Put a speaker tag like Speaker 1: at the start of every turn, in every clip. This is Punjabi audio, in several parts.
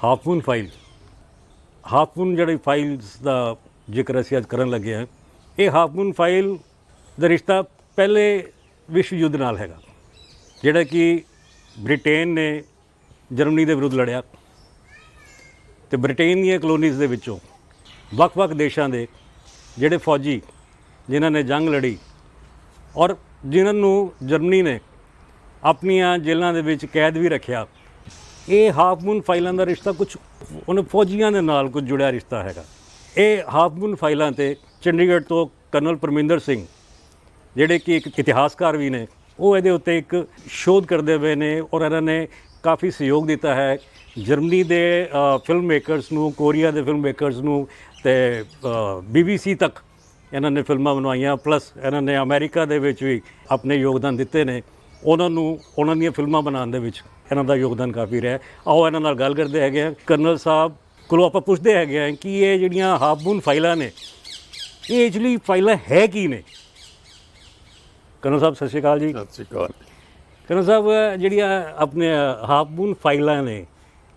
Speaker 1: Half moon file, half moon ਜਿਹੜੀ ਫਾਈਲਸ ਦਾ ਜ਼ਿਕਰ ਅਸੀਂ ਅੱਜ ਕਰਨ ਲੱਗੇ ਹਾਂ, ਇਹ ਹਾਫ ਮੂਨ ਫਾਈਲ ਦਾ ਰਿਸ਼ਤਾ ਪਹਿਲੇ ਵਿਸ਼ਵ ਯੁੱਧ ਨਾਲ ਹੈਗਾ, ਜਿਹੜਾ ਕਿ ਬ੍ਰਿਟੇਨ ਨੇ ਜਰਮਨੀ ਦੇ ਵਿਰੁੱਧ ਲੜਿਆ ਅਤੇ ਬ੍ਰਿਟੇਨ ਦੀਆਂ ਕਲੋਨੀਜ਼ ਦੇ ਵਿੱਚੋਂ ਵੱਖ-ਵੱਖ ਦੇਸ਼ਾਂ ਦੇ ਜਿਹੜੇ ਫੌਜੀ ਜਿਨ੍ਹਾਂ ਨੇ ਜੰਗ ਲੜੀ ਔਰ ਜਿਨ੍ਹਾਂ ਨੂੰ ਜਰਮਨੀ ਨੇ ਆਪਣੀਆਂ ਜੇਲ੍ਹਾਂ ਦੇ ਵਿੱਚ ਕੈਦ ਵੀ ਰੱਖਿਆ, ਇਹ ਹਾਫ ਮੂਨ ਫਾਈਲਾਂ ਦਾ ਰਿਸ਼ਤਾ ਕੁਝ ਉਹਨਾਂ ਫੌਜੀਆਂ ਦੇ ਨਾਲ ਕੁਝ ਜੁੜਿਆ ਰਿਸ਼ਤਾ ਹੈਗਾ। ਇਹ ਹਾਫ ਮੂਨ ਫਾਈਲਾਂ 'ਤੇ ਚੰਡੀਗੜ੍ਹ ਤੋਂ ਕਰਨਲ ਪਰਮਿੰਦਰ ਸਿੰਘ, ਜਿਹੜੇ ਕਿ ਇੱਕ ਇਤਿਹਾਸਕਾਰ ਵੀ ਨੇ, ਉਹ ਇਹਦੇ ਉੱਤੇ ਇੱਕ ਸ਼ੋਧ ਕਰਦੇ ਪਏ ਨੇ ਔਰ ਇਹਨਾਂ ਨੇ ਕਾਫੀ ਸਹਿਯੋਗ ਦਿੱਤਾ ਹੈ ਜਰਮਨੀ ਦੇ ਫਿਲਮ ਮੇਕਰਸ ਨੂੰ, ਕੋਰੀਆ ਦੇ ਫਿਲਮ ਮੇਕਰਸ ਨੂੰ, ਅਤੇ BBC ਤੱਕ ਇਹਨਾਂ ਨੇ ਫਿਲਮਾਂ ਬਣਵਾਈਆਂ। ਪਲੱਸ ਇਹਨਾਂ ਨੇ ਅਮਰੀਕਾ ਦੇ ਵਿੱਚ ਵੀ ਆਪਣੇ ਯੋਗਦਾਨ ਦਿੱਤੇ ਨੇ, ਉਹਨਾਂ ਦੀਆਂ ਫਿਲਮਾਂ ਬਣਾਉਣ ਦੇ ਵਿੱਚ ਇਹਨਾਂ ਦਾ ਯੋਗਦਾਨ ਕਾਫੀ ਰਿਹਾ। ਆਓ ਇਹਨਾਂ ਨਾਲ ਗੱਲ ਕਰਦੇ ਹੈਗੇ ਹਾਂ। ਕਰਨਲ ਸਾਹਿਬ ਕੋਲੋਂ ਆਪਾਂ ਪੁੱਛਦੇ ਹੈਗੇ ਹਾਂ ਕਿ ਇਹ ਜਿਹੜੀਆਂ ਹਾਫ ਮੂਨ ਫਾਈਲਾਂ ਨੇ, ਇਹ ਐਕਚੁਅਲੀ ਫਾਈਲਾਂ ਹੈ ਕੀ ਨੇ? ਕਰਨਲ ਸਾਹਿਬ ਸਤਿ ਸ਼੍ਰੀ ਅਕਾਲ ਜੀ।
Speaker 2: ਸਤਿ ਸ਼੍ਰੀ ਅਕਾਲ।
Speaker 1: ਕਰਨਲ ਸਾਹਿਬ, ਜਿਹੜੀਆਂ ਆਪਣੇ ਹਾਫ ਮੂਨ ਫਾਈਲਾਂ ਨੇ,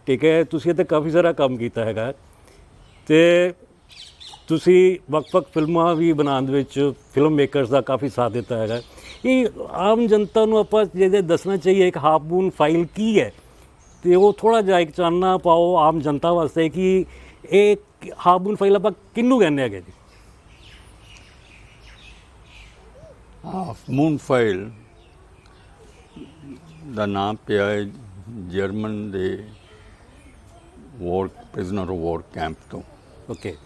Speaker 1: ਠੀਕ ਹੈ, ਤੁਸੀਂ ਇਹ 'ਤੇ ਕਾਫੀ ਸਾਰਾ ਕੰਮ ਕੀਤਾ ਹੈਗਾ ਅਤੇ ਤੁਸੀਂ ਵੱਖ-ਵੱਖ ਫਿਲਮਾਂ ਵੀ ਬਣਾਉਣ ਦੇ ਵਿੱਚ ਫਿਲਮ ਮੇਕਰਸ ਦਾ ਕਾਫੀ ਸਾਥ ਦਿੱਤਾ ਹੈਗਾ। ਇਹ ਆਮ ਜਨਤਾ ਨੂੰ ਆਪਾਂ ਜੇ ਦੱਸਣਾ ਚਾਹੀਏ ਇੱਕ ਹਾਫ ਮੂਨ ਫਾਈਲ ਕੀ ਹੈ, ਅਤੇ ਉਹ ਥੋੜ੍ਹਾ ਜਿਹਾ ਇੱਕ ਚਾਨਣਾ ਪਾਓ ਆਮ ਜਨਤਾ ਵਾਸਤੇ ਕਿ ਇਹ ਹਾਫ ਮੂਨ ਫਾਈਲ ਆਪਾਂ ਕਿਹਨੂੰ ਕਹਿੰਦੇ ਹੈਗੇ ਜੀ?
Speaker 2: ਹਾਫ ਮੂਨ ਫਾਈਲ ਦਾ ਨਾਮ ਪਿਆ ਹੈ ਜਰਮਨ ਦੇ ਵਾਰ ਪ੍ਰਿਜ਼ਨਰ ਆਫ ਵਾਰ ਕੈਂਪ ਤੋਂ।
Speaker 1: ਓਕੇ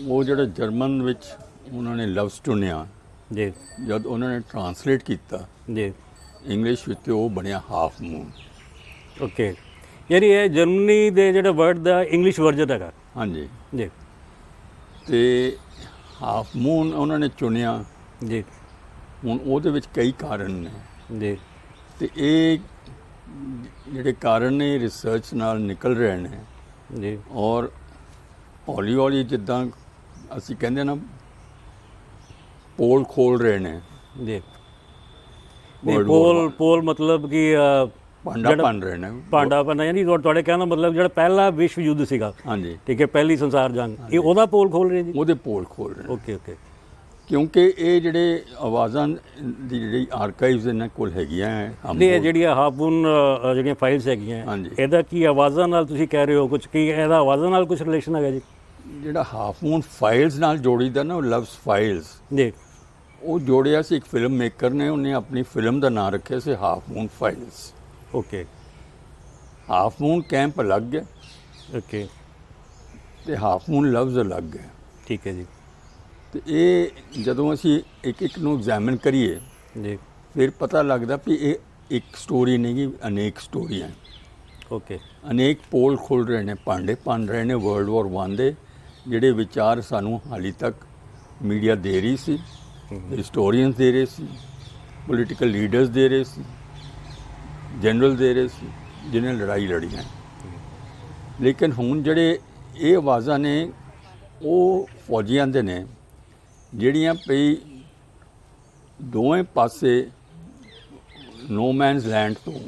Speaker 2: ਉਹ ਜਿਹੜਾ ਜਰਮਨ ਵਿੱਚ ਉਹਨਾਂ ਨੇ ਲਫ਼ਜ਼ ਚੁਣਿਆ,
Speaker 1: ਜੀ
Speaker 2: ਜਦ ਉਹਨਾਂ ਨੇ ਟਰਾਂਸਲੇਟ ਕੀਤਾ
Speaker 1: ਜੀ
Speaker 2: ਇੰਗਲਿਸ਼ ਵਿੱਚ, ਤੇ ਉਹ ਬਣਿਆ ਹਾਫ ਮੂਨ।
Speaker 1: ਓਕੇ, ਯਾਨੀ ਇਹ ਜਰਮਨੀ ਦੇ ਜਿਹੜੇ ਵਰਡ ਦਾ ਇੰਗਲਿਸ਼ ਵਰਜਨ ਹੈਗਾ।
Speaker 2: ਹਾਂਜੀ
Speaker 1: ਜੀ।
Speaker 2: ਅਤੇ ਹਾਫ ਮੂਨ ਉਹਨਾਂ ਨੇ ਚੁਣਿਆ।
Speaker 1: ਜੀ।
Speaker 2: ਹੁਣ ਉਹਦੇ ਵਿੱਚ ਕਈ ਕਾਰਨ ਨੇ
Speaker 1: ਜੀ।
Speaker 2: ਅਤੇ ਇਹ ਜਿਹੜੇ ਕਾਰਨ ਨੇ ਰਿਸਰਚ ਨਾਲ ਨਿਕਲ ਰਹੇ ਨੇ।
Speaker 1: ਜੀ।
Speaker 2: ਔਰ ਹੌਲੀ ਹੌਲੀ ਜਿੱਦਾਂ ਅਸੀਂ ਕਹਿੰਦੇ ਨਾ, ਪੋਲ ਖੋਲ ਰਹੇ ਨੇ।
Speaker 1: ਜੀ। ਪੋਲ ਮਤਲਬ ਕਿ
Speaker 2: ਭਾਂਡਾ ਭੰਨ ਰਹੇ ਨੇ।
Speaker 1: ਭਾਂਡਾ ਭੰਨਾ, ਯਾਨੀ ਤੁਹਾਡੇ ਕਹਿਣ ਦਾ ਮਤਲਬ ਜਿਹੜਾ ਪਹਿਲਾ ਵਿਸ਼ਵ ਯੁੱਧ ਸੀਗਾ,
Speaker 2: ਹਾਂਜੀ,
Speaker 1: ਠੀਕ ਹੈ, ਪਹਿਲੀ ਸੰਸਾਰ ਜੰਗ, ਇਹ ਉਹਦਾ ਪੋਲ ਖੋਲ ਰਹੇ ਜੀ?
Speaker 2: ਉਹਦੇ ਪੋਲ ਖੋਲ ਰਹੇ ਨੇ।
Speaker 1: Okay okay.
Speaker 2: ਕਿਉਂਕਿ ਇਹ ਜਿਹੜੇ ਆਵਾਜ਼ਾਂ ਦੀ ਜਿਹੜੀ ਆਰਕਾਈਵਜ਼ ਇਹਨਾਂ ਕੋਲ ਹੈਗੀਆਂ ਹੈ,
Speaker 1: ਇਹ ਜਿਹੜੀਆਂ ਹਾਫ ਮੂਨ ਜਿਹੜੀਆਂ ਫਾਈਲਸ ਹੈਗੀਆਂ, ਇਹਦਾ ਕੀ ਆਵਾਜ਼ਾਂ ਨਾਲ ਤੁਸੀਂ ਕਹਿ ਰਹੇ ਹੋ ਕੁਝ, ਕੀ ਇਹਦਾ ਆਵਾਜ਼ਾਂ ਨਾਲ ਕੁਝ ਰਿਲੇਸ਼ਨ ਹੈਗਾ ਜੀ?
Speaker 2: ਜਿਹੜਾ ਹਾਫ ਮੂਨ ਫਾਈਲਸ ਨਾਲ ਜੋੜੀਦਾ ਨਾ, ਉਹ ਲਫ਼ਜ਼ ਫਾਈਲਸ,
Speaker 1: ਜੀ,
Speaker 2: ਉਹ ਜੋੜਿਆ ਸੀ ਇੱਕ ਫਿਲਮ ਮੇਕਰ ਨੇ। ਉਹਨੇ ਆਪਣੀ ਫਿਲਮ ਦਾ ਨਾਮ ਰੱਖਿਆ ਸੀ half moon files.
Speaker 1: Okay.
Speaker 2: Half moon camp ਅਲੱਗ ਹੈ,
Speaker 1: ਓਕੇ,
Speaker 2: ਅਤੇ ਹਾਫ ਮੂਨ ਲਫ਼ਜ਼ ਅਲੱਗ ਹੈ।
Speaker 1: ਠੀਕ ਹੈ ਜੀ।
Speaker 2: ਅਤੇ ਇਹ ਜਦੋਂ ਅਸੀਂ ਇੱਕ ਇੱਕ ਨੂੰ ਐਗਜ਼ਾਮਿਨ ਕਰੀਏ,
Speaker 1: ਜੀ,
Speaker 2: ਫਿਰ ਪਤਾ ਲੱਗਦਾ ਵੀ ਇਹ ਇੱਕ ਸਟੋਰੀ ਨਹੀਂ ਗੀ, ਅਨੇਕ ਸਟੋਰੀਆਂ।
Speaker 1: ਓਕੇ।
Speaker 2: ਅਨੇਕ ਪੋਲ ਖੁੱਲ੍ਹ ਰਹੇ ਨੇ, ਭਾਂਡੇ ਭੰਨ ਰਹੇ ਨੇ ਵਰਲਡ ਵਾਰ 1 ਦੇ, ਜਿਹੜੇ ਵਿਚਾਰ ਸਾਨੂੰ ਹਾਲੇ ਤੱਕ ਮੀਡੀਆ ਦੇ ਰਹੀ ਸੀ, ਹਿਸਟੋਰੀਅਨਸ ਦੇ ਰਹੇ ਸੀ, ਪੋਲੀਟੀਕਲ ਲੀਡਰਸ ਦੇ ਰਹੇ ਸੀ, ਜਨਰਲ ਦੇ ਰਹੇ ਸੀ, ਜਿਹਨੇ ਲੜਾਈ ਲੜੀਆਂ। ਲੇਕਿਨ ਹੁਣ ਜਿਹੜੇ ਇਹ ਆਵਾਜ਼ਾਂ ਨੇ, ਉਹ ਫੌਜੀਆਂ ਦੇ ਨੇ, ਜਿਹੜੀਆਂ ਪਈ ਦੋਵੇਂ ਪਾਸੇ ਨੋ ਮੈਨਸ ਲੈਂਡ ਤੋਂ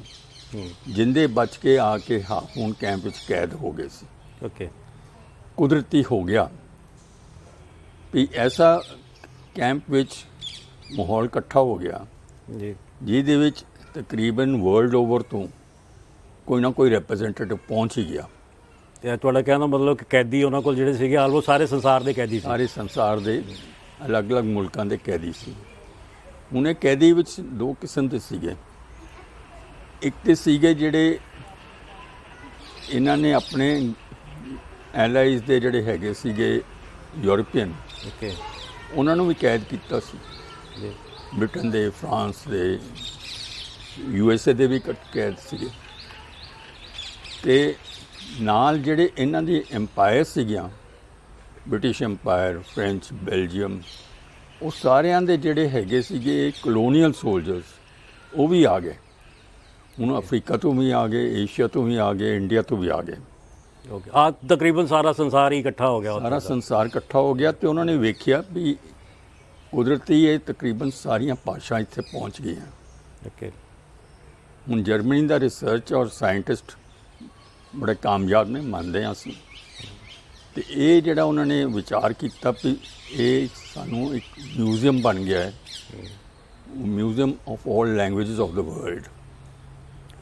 Speaker 2: ਜਿੰਦੇ ਬਚ ਕੇ ਆ ਕੇ ਹਾਫ ਮੂਨ ਕੈਂਪ ਵਿੱਚ ਕੈਦ ਹੋ ਗਏ ਸੀ।
Speaker 1: ਓਕੇ।
Speaker 2: ਕੁਦਰਤੀ ਹੋ ਗਿਆ ਵੀ ਐਸਾ ਕੈਂਪ ਵਿੱਚ ਮਾਹੌਲ ਇਕੱਠਾ ਹੋ ਗਿਆ,
Speaker 1: ਜੀ,
Speaker 2: ਜਿਹਦੇ ਵਿੱਚ ਤਕਰੀਬਨ ਵਰਲਡ ਓਵਰ ਤੋਂ ਕੋਈ ਨਾ ਕੋਈ ਰਿਪਰੈਜ਼ੈਂਟੇਟਿਵ ਪਹੁੰਚ ਹੀ ਗਿਆ।
Speaker 1: ਅਤੇ ਤੁਹਾਡਾ ਕਹਿਣ ਦਾ ਮਤਲਬ ਕਿ ਕੈਦੀ ਉਹਨਾਂ ਕੋਲ ਜਿਹੜੇ ਸੀਗੇ ਆਲਮੋਸਟ ਸਾਰੇ ਸੰਸਾਰ ਦੇ ਕੈਦੀ ਸੀ?
Speaker 2: ਸਾਰੇ ਸੰਸਾਰ ਦੇ ਅਲੱਗ-ਅਲੱਗ ਮੁਲਕਾਂ ਦੇ ਕੈਦੀ ਸੀ। ਹੁਣ ਇਹ ਕੈਦੀ ਵਿੱਚ ਦੋ ਕਿਸਮ ਦੇ ਸੀਗੇ। ਇੱਕ ਤੇ ਸੀਗੇ ਜਿਹੜੇ ਇਹਨਾਂ ਨੇ ਆਪਣੇ ਐਲਾਈਜ਼ ਦੇ ਜਿਹੜੇ ਹੈਗੇ ਸੀਗੇ ਯੂਰਪੀਅਨ,
Speaker 1: ਓਕੇ,
Speaker 2: ਉਹਨਾਂ ਨੂੰ ਵੀ ਕੈਦ ਕੀਤਾ ਸੀ।
Speaker 1: ਜੀ,
Speaker 2: ਬ੍ਰਿਟਨ ਦੇ, ਫਰਾਂਸ ਦੇ, USA ਦੇ ਵੀ ਕੈਦ ਸੀਗੇ। ਅਤੇ ਨਾਲ ਜਿਹੜੇ ਇਹਨਾਂ ਦੀ ਐਮਪਾਇਰ ਸੀਗੀਆਂ, ਬ੍ਰਿਟਿਸ਼ ਐਮਪਾਇਰ, ਫਰੈਂਚ, ਬੈਲਜੀਅਮ, ਉਹ ਸਾਰਿਆਂ ਦੇ ਜਿਹੜੇ ਹੈਗੇ ਸੀਗੇ ਕਲੋਨੀਅਲ ਸੋਲਜਰਸ, ਉਹ ਵੀ ਆ ਗਏ। ਹੁਣ ਅਫਰੀਕਾ ਤੋਂ ਵੀ ਆ ਗਏ, ਏਸ਼ੀਆ ਤੋਂ ਵੀ ਆ ਗਏ, ਇੰਡੀਆ ਤੋਂ ਵੀ ਆ ਗਏ।
Speaker 1: ਓਕੇ। ਤਕਰੀਬਨ ਸਾਰਾ ਸੰਸਾਰ ਹੀ ਇਕੱਠਾ ਹੋ ਗਿਆ।
Speaker 2: ਸਾਰਾ ਸੰਸਾਰ ਇਕੱਠਾ ਹੋ ਗਿਆ ਅਤੇ ਉਹਨਾਂ ਨੇ ਵੇਖਿਆ ਵੀ ਕੁਦਰਤੀ ਇਹ ਤਕਰੀਬਨ ਸਾਰੀਆਂ ਭਾਸ਼ਾ ਇੱਥੇ ਪਹੁੰਚ ਗਈਆਂ।
Speaker 1: ਓਕੇ।
Speaker 2: ਹੁਣ ਜਰਮਨੀ ਦਾ ਰਿਸਰਚ ਔਰ ਸਾਇੰਟਿਸਟ ਬੜੇ ਕਾਮਯਾਬ ਨੇ, ਮੰਨਦੇ ਹਾਂ ਅਸੀਂ। ਤੇ ਇਹ ਜਿਹੜਾ ਉਹਨਾਂ ਨੇ ਵਿਚਾਰ ਕੀਤਾ ਵੀ ਇਹ ਸਾਨੂੰ ਇੱਕ ਮਿਊਜ਼ੀਅਮ ਬਣ ਗਿਆ ਹੈ, museum of all languages of the world.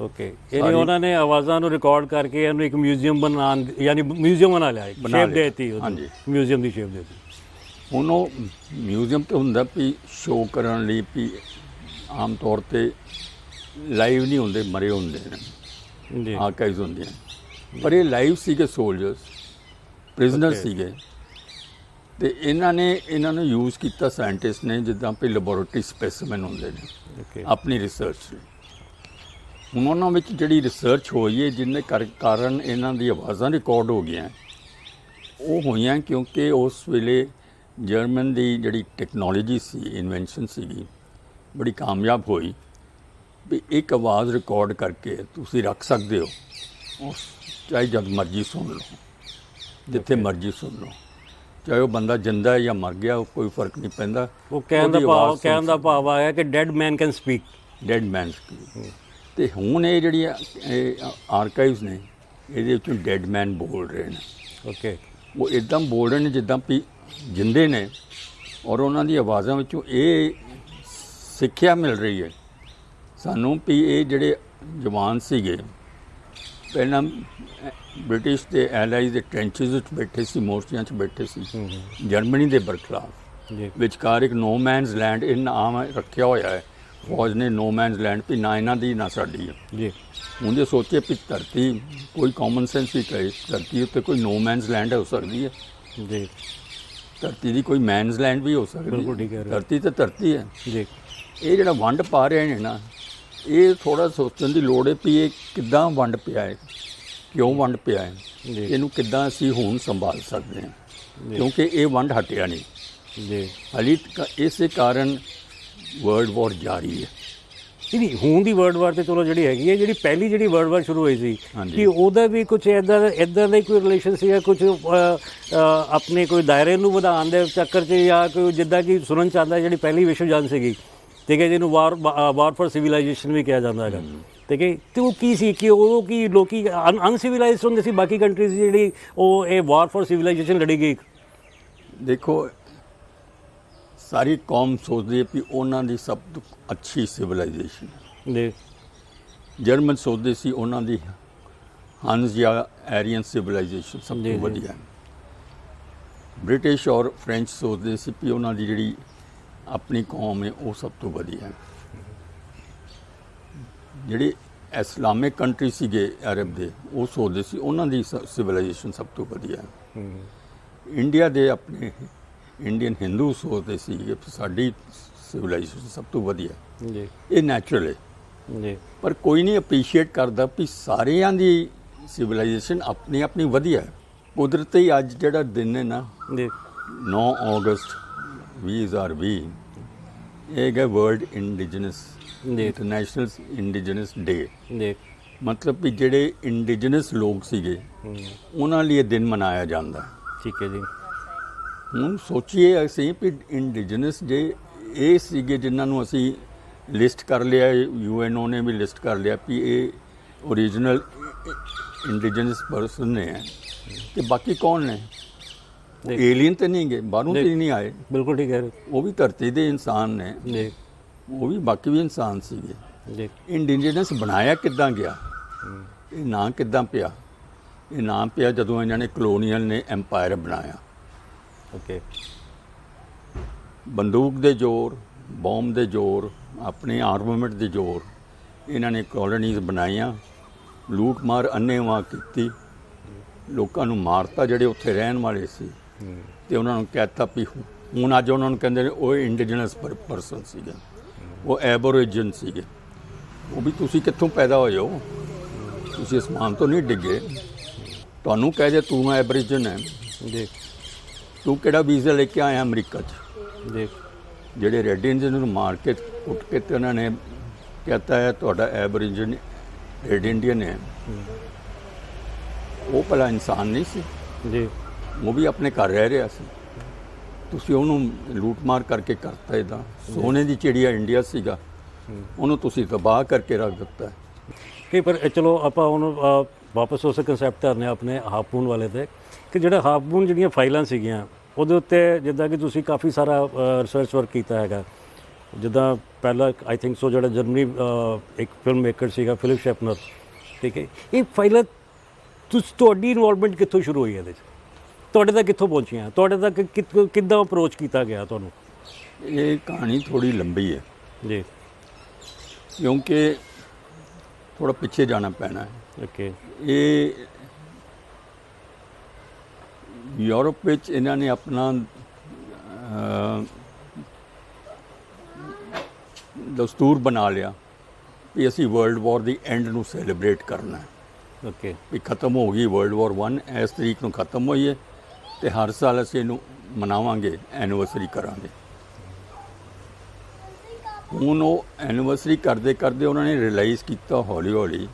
Speaker 1: Okay, ਯਾਨੀ ਉਹਨਾਂ ਨੇ ਆਵਾਜ਼ਾਂ ਨੂੰ ਰਿਕਾਰਡ ਕਰਕੇ ਇਹਨੂੰ ਇੱਕ ਮਿਊਜ਼ੀਅਮ ਬਣਾਉਣ, ਯਾਨੀ ਮਿਊਜ਼ੀਅਮ ਬਣਾ ਲਿਆ, ਸ਼ੇਪ ਦੇ ਦਿੱਤੀ,
Speaker 2: ਹਾਂਜੀ,
Speaker 1: ਮਿਊਜ਼ੀਅਮ ਦੀ ਸ਼ੇਪ ਦੇ ਦਿੱਤੀ।
Speaker 2: ਹੁਣ ਉਹ ਮਿਊਜ਼ੀਅਮ ਤੇ ਹੁੰਦਾ ਵੀ ਸ਼ੋਅ ਕਰਨ ਲਈ, ਵੀ ਆਮ ਤੌਰ ਤੇ ਲਾਈਵ ਨਹੀਂ ਹੁੰਦੇ, ਮਰੇ ਹੁੰਦੇ ਨੇ,
Speaker 1: ਜੀ
Speaker 2: ਆਰਕਾਈਵਸ ਹੁੰਦੇ ਨੇ, ਪਰ ਇਹ ਲਾਈਵ ਸੀਗੇ, ਸੋਲਜਰਸ, ਪ੍ਰਿਜ਼ਨਰ ਸੀਗੇ। ਤੇ ਇਹਨਾਂ ਨੂੰ ਯੂਜ਼ ਕੀਤਾ ਸਾਇੰਟਿਸਟ ਨੇ ਜਿੱਦਾਂ ਵੀ ਲੈਬੋਰੇਟਰੀ ਸਪੈਸੀਮਨ ਹੁੰਦੇ ਨੇ
Speaker 1: ਓਕੇ,
Speaker 2: ਆਪਣੀ ਰਿਸਰਚ ਲਈ। ਹੁਣ ਉਹਨਾਂ ਵਿੱਚ ਜਿਹੜੀ ਰਿਸਰਚ ਹੋਈ ਹੈ, ਜਿਹਨੇ ਕਾਰਨ ਇਹਨਾਂ ਦੀ ਆਵਾਜ਼ਾਂ ਰਿਕਾਰਡ ਹੋ ਗਈਆਂ, ਉਹ ਹੋਈਆਂ ਕਿਉਂਕਿ ਉਸ ਵੇਲੇ ਜਰਮਨ ਦੀ ਜਿਹੜੀ ਟੈਕਨੋਲੋਜੀ ਸੀ, ਇਨਵੈਂਸ਼ਨ ਸੀਗੀ, ਬੜੀ ਕਾਮਯਾਬ ਹੋਈ ਵੀ ਇੱਕ ਆਵਾਜ਼ ਰਿਕਾਰਡ ਕਰਕੇ ਤੁਸੀਂ ਰੱਖ ਸਕਦੇ ਹੋ, ਉਸ ਚਾਹੇ ਜਦ ਮਰਜ਼ੀ ਸੁਣ ਲਓ, ਜਿੱਥੇ ਮਰਜ਼ੀ ਸੁਣ ਲਓ, ਚਾਹੇ ਉਹ ਬੰਦਾ ਜਿੰਦਾ ਹੈ ਜਾਂ ਮਰ ਗਿਆ, ਉਹ ਕੋਈ ਫਰਕ ਨਹੀਂ ਪੈਂਦਾ।
Speaker 1: ਉਹ ਕਹਿਣ ਦਾ ਭਾਵ ਆਇਆ ਕਿ dead man can speak,
Speaker 2: dead man. ਤੇ ਹੁਣ ਇਹ ਜਿਹੜੀਆਂ ਆਰਕਾਈਵਸ ਨੇ, ਇਹਦੇ ਵਿੱਚੋਂ ਡੈਡ ਮੈਨ ਬੋਲ ਰਹੇ ਨੇ।
Speaker 1: ਓਕੇ,
Speaker 2: ਉਹ ਇੱਦਾਂ ਬੋਲ ਰਹੇ ਨੇ ਜਿੱਦਾਂ ਵੀ ਜਿੰਦੇ ਨੇ, ਔਰ ਉਹਨਾਂ ਦੀ ਆਵਾਜ਼ਾਂ ਵਿੱਚੋਂ ਇਹ ਸਿੱਖਿਆ ਮਿਲ ਰਹੀ ਹੈ ਸਾਨੂੰ ਵੀ ਇਹ ਜਿਹੜੇ ਜਵਾਨ ਸੀਗੇ, ਪਹਿਲਾਂ ਬ੍ਰਿਟਿਸ਼ ਦੇ ਐਲਾਈਜ਼ ਦੇ ਟ੍ਰੈਂਚਿਸ ਵਿੱਚ ਬੈਠੇ ਸੀ, ਮੋਰਚਿਆਂ 'ਚ ਬੈਠੇ ਸੀ ਜਰਮਨੀ ਦੇ ਬਰਖਲਾਫ। ਵਿਚਕਾਰ ਇੱਕ ਨੋ ਮੈਨਸ ਲੈਂਡ ਇਹ ਨਾਮ ਰੱਖਿਆ ਹੋਇਆ ਹੈ ਫੌਜ ਨੇ, ਨੋ ਮੈਨਸ ਲੈਂਡ, ਵੀ ਨਾ ਇਹਨਾਂ ਦੀ ਨਾ ਸਾਡੀ ਹੈ
Speaker 1: ਜੀ।
Speaker 2: ਹੁਣ ਜੇ ਸੋਚੇ ਵੀ ਧਰਤੀ, ਕੋਈ ਕਾਮਨ ਸੈਂਸ ਵੀ ਕਹੇ ਧਰਤੀ ਉੱਤੇ ਕੋਈ ਨੋ ਮੈਨਸ ਲੈਂਡ ਹੋ ਸਕਦੀ ਹੈ
Speaker 1: ਜੀ,
Speaker 2: ਧਰਤੀ ਦੀ ਕੋਈ ਮੈਨਸ ਲੈਂਡ ਵੀ ਹੋ ਸਕਦੀ
Speaker 1: ਬਿਲਕੁਲ ਠੀਕ ਹੈ,
Speaker 2: ਧਰਤੀ ਤਾਂ ਧਰਤੀ ਹੈ
Speaker 1: ਜੀ।
Speaker 2: ਇਹ ਜਿਹੜਾ ਵੰਡ ਪਾ ਰਹੇ ਨੇ ਨਾ, ਇਹ ਥੋੜਾ ਸੋਚਣ ਦੀ ਲੋੜ ਹੈ ਵੀ ਇਹ ਕਿੱਦਾਂ ਵੰਡ ਪਿਆ ਹੈ, ਕਿਉਂ ਵੰਡ ਪਿਆ ਹੈ, ਇਹਨੂੰ ਕਿੱਦਾਂ ਅਸੀਂ ਹੁਣ ਸੰਭਾਲ ਸਕਦੇ ਹਾਂ, ਕਿਉਂਕਿ ਇਹ ਵੰਡ ਹਟਿਆ ਨਹੀਂ
Speaker 1: ਜੀ।
Speaker 2: ਹਾਲੀ ਇਸੇ ਕਾਰਨ ਵਰਲਡ ਵਾਰ ਜਾਰੀ ਹੈ।
Speaker 1: ਨਹੀਂ, ਹੁਣ ਦੀ ਵਰਲਡ ਵਾਰ ਤੇ ਚਲੋ ਜਿਹੜੀ ਹੈਗੀ ਹੈ, ਜਿਹੜੀ ਪਹਿਲੀ ਜਿਹੜੀ ਵਰਲਡ ਵਾਰ ਸ਼ੁਰੂ ਹੋਈ ਸੀ, ਕਿ ਉਹਦਾ ਵੀ ਕੁਝ ਇੱਦਾਂ ਦਾ ਹੀ ਕੋਈ ਰਿਲੇਸ਼ਨ ਸੀ, ਕੁਝ ਆਪਣੇ ਕੋਈ ਦਾਇਰੇ ਨੂੰ ਵਧਾਉਣ ਦੇ ਚੱਕਰ 'ਚ, ਜਾਂ ਕੋਈ ਜਿੱਦਾਂ ਕਿ ਸੁਣਨ 'ਚ ਆਉਂਦਾ ਜਿਹੜੀ ਪਹਿਲੀ ਵਿਸ਼ਵ ਜੰਗ ਸੀਗੀ, ਠੀਕ ਹੈ, ਜਿਹਨੂੰ ਵਾਰ ਫॉर ਸਿਵਲਾਈਜੇਸ਼ਨ ਵੀ ਕਿਹਾ ਜਾਂਦਾ ਹੈਗਾ, ਠੀਕ ਹੈ। ਤੇ ਉਹ ਕੀ ਸੀ ਕਿ ਉਹ ਕੀ ਲੋਕੀ ਅਨਸਿਵਲਾਈਜ਼ਡ ਹੁੰਦੇ ਸੀ, ਬਾਕੀ ਕੰਟਰੀਜ਼ ਜਿਹੜੀ ਉਹ ਇਹ ਵਾਰ ਫॉर ਸਿਵਲਾਈਜੇਸ਼ਨ ਲੜੀ ਗਈ।
Speaker 2: ਦੇਖੋ, ਸਾਰੀ ਕੌਮ ਸੋਚਦੀ ਹੈ ਵੀ ਉਹਨਾਂ ਦੀ ਸਭ ਤੋਂ ਅੱਛੀ ਸਿਵਲਾਈਜੇਸ਼ਨ
Speaker 1: ਜੀ।
Speaker 2: ਜਰਮਨ ਸੋਚਦੇ ਸੀ ਉਹਨਾਂ ਦੀ ਹੰਸ ਜਾਂ ਐਰੀਅਨ ਸਿਵਲਾਈਜੇਸ਼ਨ ਸਭ ਤੋਂ ਵਧੀਆ। ਬ੍ਰਿਟਿਸ਼ ਔਰ ਫ੍ਰੈਂਚ ਸੋਚਦੇ ਸੀ ਵੀ ਉਹਨਾਂ ਦੀ ਜਿਹੜੀ ਆਪਣੀ ਕੌਮ ਹੈ ਉਹ ਸਭ ਤੋਂ ਵਧੀਆ ਹੈ। ਜਿਹੜੇ ਇਸਲਾਮਿਕ ਕੰਟਰੀ ਸੀਗੇ ਅਰਬ ਦੇ, ਉਹ ਸੋਚਦੇ ਸੀ ਉਹਨਾਂ ਦੀ ਸਿਵਲਾਈਜੇਸ਼ਨ ਸਭ ਤੋਂ ਵਧੀਆ ਹੈ। ਇੰਡੀਆ ਦੇ ਆਪਣੇ ਇੰਡੀਅਨ ਹਿੰਦੂ ਸੋਚਦੇ ਸੀ ਕਿ ਸਾਡੀ ਸਿਵਲਾਈਜੇਸ਼ਨ ਸਭ ਤੋਂ ਵਧੀਆ
Speaker 1: ਜੀ।
Speaker 2: ਇਹ ਨੈਚੁਰਲ ਹੈ
Speaker 1: ਜੀ,
Speaker 2: ਪਰ ਕੋਈ ਨਹੀਂ ਅਪਰੀਸ਼ੀਏਟ ਕਰਦਾ ਵੀ ਸਾਰਿਆਂ ਦੀ ਸਿਵਲਾਈਜੇਸ਼ਨ ਆਪਣੀ ਆਪਣੀ ਵਧੀਆ ਹੈ। ਕੁਦਰਤੀ ਅੱਜ ਜਿਹੜਾ ਦਿਨ ਹੈ ਨਾ,
Speaker 1: ਜੀ,
Speaker 2: 9 ਅਗਸਤ 2020, ਇਹ ਹੈਗਾ ਵਰਲਡ ਇੰਡੀਜਨਸ ਇੰਟਰਨੈਸ਼ਨਲ ਇੰਡੀਜਨਸ ਡੇ।
Speaker 1: ਜੀ,
Speaker 2: ਮਤਲਬ ਵੀ ਜਿਹੜੇ ਇੰਡੀਜਨਸ ਲੋਕ ਸੀਗੇ ਉਹਨਾਂ ਲਈ ਇਹ ਦਿਨ ਮਨਾਇਆ ਜਾਂਦਾ।
Speaker 1: ਠੀਕ ਹੈ ਜੀ।
Speaker 2: ਹੁਣ ਸੋਚੀਏ ਅਸੀਂ ਵੀ ਇੰਡੀਜਨਸ ਜੇ ਇਹ ਸੀਗੇ ਜਿਨ੍ਹਾਂ ਨੂੰ ਅਸੀਂ ਲਿਸਟ ਕਰ ਲਿਆ, ਯੂਐਨਓ ਨੇ ਵੀ ਲਿਸਟ ਕਰ ਲਿਆ ਵੀ ਇਹ ਓਰੀਜਨਲ ਇੰਡੀਜਨਸ ਪਰਸਨ ਨੇ, ਤੇ ਬਾਕੀ ਕੌਣ ਨੇ? ਏਲੀਅਨ ਤੇ ਨਹੀਂ ਗਏ, ਬਾਹਰੋਂ ਤੇ ਨਹੀਂ ਆਏ।
Speaker 1: ਬਿਲਕੁਲ ਠੀਕ ਹੈ।
Speaker 2: ਉਹ ਵੀ ਧਰਤੀ ਦੇ ਇਨਸਾਨ ਨੇ
Speaker 1: ਜੀ,
Speaker 2: ਉਹ ਵੀ ਬਾਕੀ ਵੀ ਇਨਸਾਨ ਸੀਗੇ।
Speaker 1: ਜੀ,
Speaker 2: ਇੰਡੀਜਨਸ ਬਣਾਇਆ ਕਿੱਦਾਂ ਗਿਆ, ਇਹ ਨਾਂ ਕਿੱਦਾਂ ਪਿਆ? ਇਹ ਨਾਂ ਪਿਆ ਜਦੋਂ ਇਹਨਾਂ ਨੇ ਕਲੋਨੀਅਲ ਨੇ ਐਮਪਾਇਰ ਬਣਾਇਆ।
Speaker 1: ਓਕੇ,
Speaker 2: ਬੰਦੂਕ ਦੇ ਜ਼ੋਰ, ਬੌਂਬ ਦੇ ਜ਼ੋਰ, ਆਪਣੇ ਆਰਮਮੈਂਟ ਦੇ ਜ਼ੋਰ, ਇਹਨਾਂ ਨੇ ਕਲੋਨੀਜ਼ ਬਣਾਈਆਂ, ਲੂਟ ਮਾਰ ਅੰਨ੍ਹੇਵਾਹ ਕੀਤੀ, ਲੋਕਾਂ ਨੂੰ ਮਾਰਤਾ ਜਿਹੜੇ ਉੱਥੇ ਰਹਿਣ ਵਾਲੇ ਸੀ, ਤੇ ਉਹਨਾਂ ਨੂੰ ਕਹਿਤਾ ਵੀ ਹੁਣ ਅੱਜ ਉਹਨਾਂ ਨੂੰ ਕਹਿੰਦੇ ਨੇ ਉਹ ਇੰਡੀਜਨਸ ਪਰਸਨ ਸੀਗੇ, ਉਹ ਐਬੋਰੀਜਨ ਸੀਗੇ। ਉਹ ਵੀ ਤੁਸੀਂ ਕਿੱਥੋਂ ਪੈਦਾ ਹੋਏ ਹੋ? ਤੁਸੀਂ ਅਸਮਾਨ ਤੋਂ ਨਹੀਂ ਡਿੱਗੇ। ਤੁਹਾਨੂੰ ਕਹਿ ਜੇ ਤੂੰ ਐਬੋਰੀਜਨ ਹੈ,
Speaker 1: ਜੀ,
Speaker 2: ਤੂੰ ਕਿਹੜਾ ਵੀਜ਼ਾ ਲੈ ਕੇ ਆਇਆ ਅਮਰੀਕਾ 'ਚ?
Speaker 1: ਜੀ,
Speaker 2: ਜਿਹੜੇ ਰੈੱਡ ਇੰਡੀਅਨ ਨੂੰ ਮਾਰ ਕੇ ਕੁੱਟ ਕੇ ਤੇ ਉਹਨਾਂ ਨੇ ਕਹਤਾ ਹੈ ਤੁਹਾਡਾ ਐਬੋਰੀਜਨ ਰੈੱਡ ਇੰਡੀਅਨ ਹੈ। ਉਹ ਭਲਾ ਇਨਸਾਨ ਨਹੀਂ ਸੀ?
Speaker 1: ਜੀ,
Speaker 2: ਉਹ ਵੀ ਆਪਣੇ ਘਰ ਰਹਿ ਰਿਹਾ ਸੀ, ਤੁਸੀਂ ਉਹਨੂੰ ਲੂਟ ਮਾਰ ਕਰਕੇ ਕਰਤਾ। ਇੱਦਾਂ ਸੋਨੇ ਦੀ ਚਿੜੀਆ ਇੰਡੀਆ ਸੀਗਾ, ਉਹਨੂੰ ਤੁਸੀਂ ਤਬਾਹ ਕਰਕੇ ਰੱਖ ਦਿੱਤਾ।
Speaker 1: ਕਿ ਪਰ ਚਲੋ ਆਪਾਂ ਹੁਣ ਵਾਪਸ ਉਸ ਕੰਸੈਪਟ ਧਰਨੇ ਆਪਣੇ ਹਾਫ ਮੂਨ ਵਾਲੇ ਤੇ ਕਿ ਜਿਹੜਾ ਹਾਫ ਮੂਨ ਜਿਹੜੀਆਂ ਫਾਈਲਾਂ ਸੀਗੀਆਂ ਉਹਦੇ ਉੱਤੇ ਜਿੱਦਾਂ ਕਿ ਤੁਸੀਂ ਕਾਫੀ ਸਾਰਾ ਰਿਸਰਚ ਵਰਕ ਕੀਤਾ ਹੈਗਾ, ਜਿੱਦਾਂ ਪਹਿਲਾਂ ਆਈ ਥਿੰਕ ਸੋ ਜਿਹੜਾ ਜਰਮਨੀ ਇੱਕ ਫਿਲਮ ਮੇਕਰ ਸੀਗਾ ਫਿਲਿਪ ਸ਼ੈਫਨਰ, ਠੀਕ ਹੈ, ਇਹ ਫਾਈਲਾਂ ਤੁਹਾਡੀ ਇਨਵੋਲਵਮੈਂਟ ਕਿੱਥੋਂ ਸ਼ੁਰੂ ਹੋਈ ਇਹਦੇ 'ਚ, ਤੁਹਾਡੇ ਤੱਕ ਕਿੱਥੋਂ ਪਹੁੰਚੀਆਂ, ਤੁਹਾਡੇ ਤੱਕ ਕਿੱਦਾਂ ਅਪਰੋਚ ਕੀਤਾ ਗਿਆ ਤੁਹਾਨੂੰ?
Speaker 2: ਇਹ ਕਹਾਣੀ ਥੋੜੀ ਲੰਬੀ ਹੈ
Speaker 1: ਜੀ,
Speaker 2: ਕਿਉਂਕਿ ਥੋੜਾ ਪਿੱਛੇ ਜਾਣਾ ਪੈਣਾ ਹੈ।
Speaker 1: ਓਕੇ,
Speaker 2: ਇਹ ਯੂਰਪ ਵਿੱਚ ਇਹਨਾਂ ਨੇ ਆਪਣਾ ਦਸਤੂਰ ਬਣਾ ਲਿਆ ਵੀ ਅਸੀਂ ਵਰਲਡ ਵਾਰ ਦੀ ਐਂਡ ਨੂੰ ਸੈਲੀਬ੍ਰੇਟ ਕਰਨਾ ਹੈ,
Speaker 1: ਓਕੇ,
Speaker 2: ਵੀ ਖਤਮ ਹੋ ਗਈ ਵਰਲਡ ਵਾਰ 1 ਇਸ ਤਰੀਕ ਨੂੰ ਖਤਮ ਹੋਈ ਹੈ ਤੇ ਹਰ ਸਾਲ ਅਸੀਂ ਇਹਨੂੰ ਮਨਾਵਾਂਗੇ, ਐਨੀਵਰਸਰੀ ਕਰਾਂਗੇ। ਹੁਣ ਉਹ ਐਨੀਵਰਸਰੀ ਕਰਦੇ ਕਰਦੇ ਉਹਨਾਂ ਨੇ ਰਿਅਲਾਈਜ਼ ਕੀਤਾ ਹੌਲੀ ਹੌਲੀ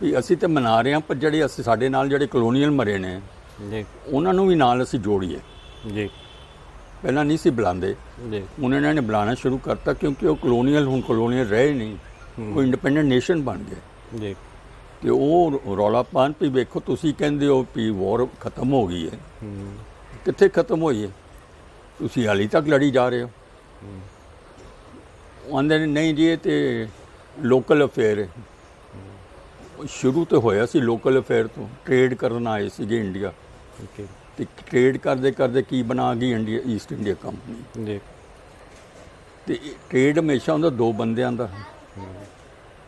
Speaker 2: ਵੀ ਅਸੀਂ ਤਾਂ ਮਨਾ ਰਹੇ ਹਾਂ, ਪਰ ਜਿਹੜੇ ਅਸੀਂ ਸਾਡੇ ਨਾਲ ਜਿਹੜੇ ਕਲੋਨੀਅਲ ਮਰੇ ਨੇ
Speaker 1: ਜੀ,
Speaker 2: ਉਹਨਾਂ ਨੂੰ ਵੀ ਨਾਲ ਅਸੀਂ ਜੋੜੀਏ।
Speaker 1: ਜੀ,
Speaker 2: ਪਹਿਲਾਂ ਨਹੀਂ ਸੀ ਬੁਲਾਉਂਦੇ,
Speaker 1: ਜੀ,
Speaker 2: ਹੁਣ ਇਹਨਾਂ ਨੇ ਬੁਲਾਉਣਾ ਸ਼ੁਰੂ ਕਰਤਾ ਕਿਉਂਕਿ ਉਹ ਕਲੋਨੀਅਲ ਹੁਣ ਕਲੋਨੀਅਲ ਰਹੇ ਨਹੀਂ, ਉਹ ਇੰਡੀਪੈਂਡੈਂਟ ਨੇਸ਼ਨ ਬਣ ਗਏ।
Speaker 1: ਜੀ,
Speaker 2: ਤੇ ਉਹ ਰੌਲਾ ਪਾਉਣ ਵੀ ਵੇਖੋ ਤੁਸੀਂ ਕਹਿੰਦੇ ਹੋ ਵੀ ਵਾਰ ਖਤਮ ਹੋ ਗਈ ਹੈ, ਕਿੱਥੇ ਖਤਮ ਹੋਈ ਹੈ, ਤੁਸੀਂ ਹਾਲੇ ਤੱਕ ਲੜੀ ਜਾ ਰਹੇ ਹੋ। ਉਹ ਆਂਦੇ ਨੇ ਨਹੀਂ ਜੀ ਇਹ ਤੇ ਲੋਕਲ ਅਫੇਅਰ ਹੈ। ਸ਼ੁਰੂ ਤੋਂ ਹੋਇਆ ਸੀ ਲੋਕਲ ਅਫੇਅਰ ਤੋਂ, ਟ੍ਰੇਡ ਕਰਨ ਆਏ ਸੀਗੇ ਇੰਡੀਆ,
Speaker 1: ਓਕੇ,
Speaker 2: ਤੇ ਟ੍ਰੇਡ ਕਰਦੇ ਕਰਦੇ ਕੀ ਬਣਾ ਗਈ ਇੰਡੀਆ ਈਸਟ ਇੰਡੀਆ ਕੰਪਨੀ।
Speaker 1: ਜੀ,
Speaker 2: ਤੇ ਟ੍ਰੇਡ ਹਮੇਸ਼ਾ ਹੁੰਦਾ ਦੋ ਬੰਦਿਆਂ ਦਾ,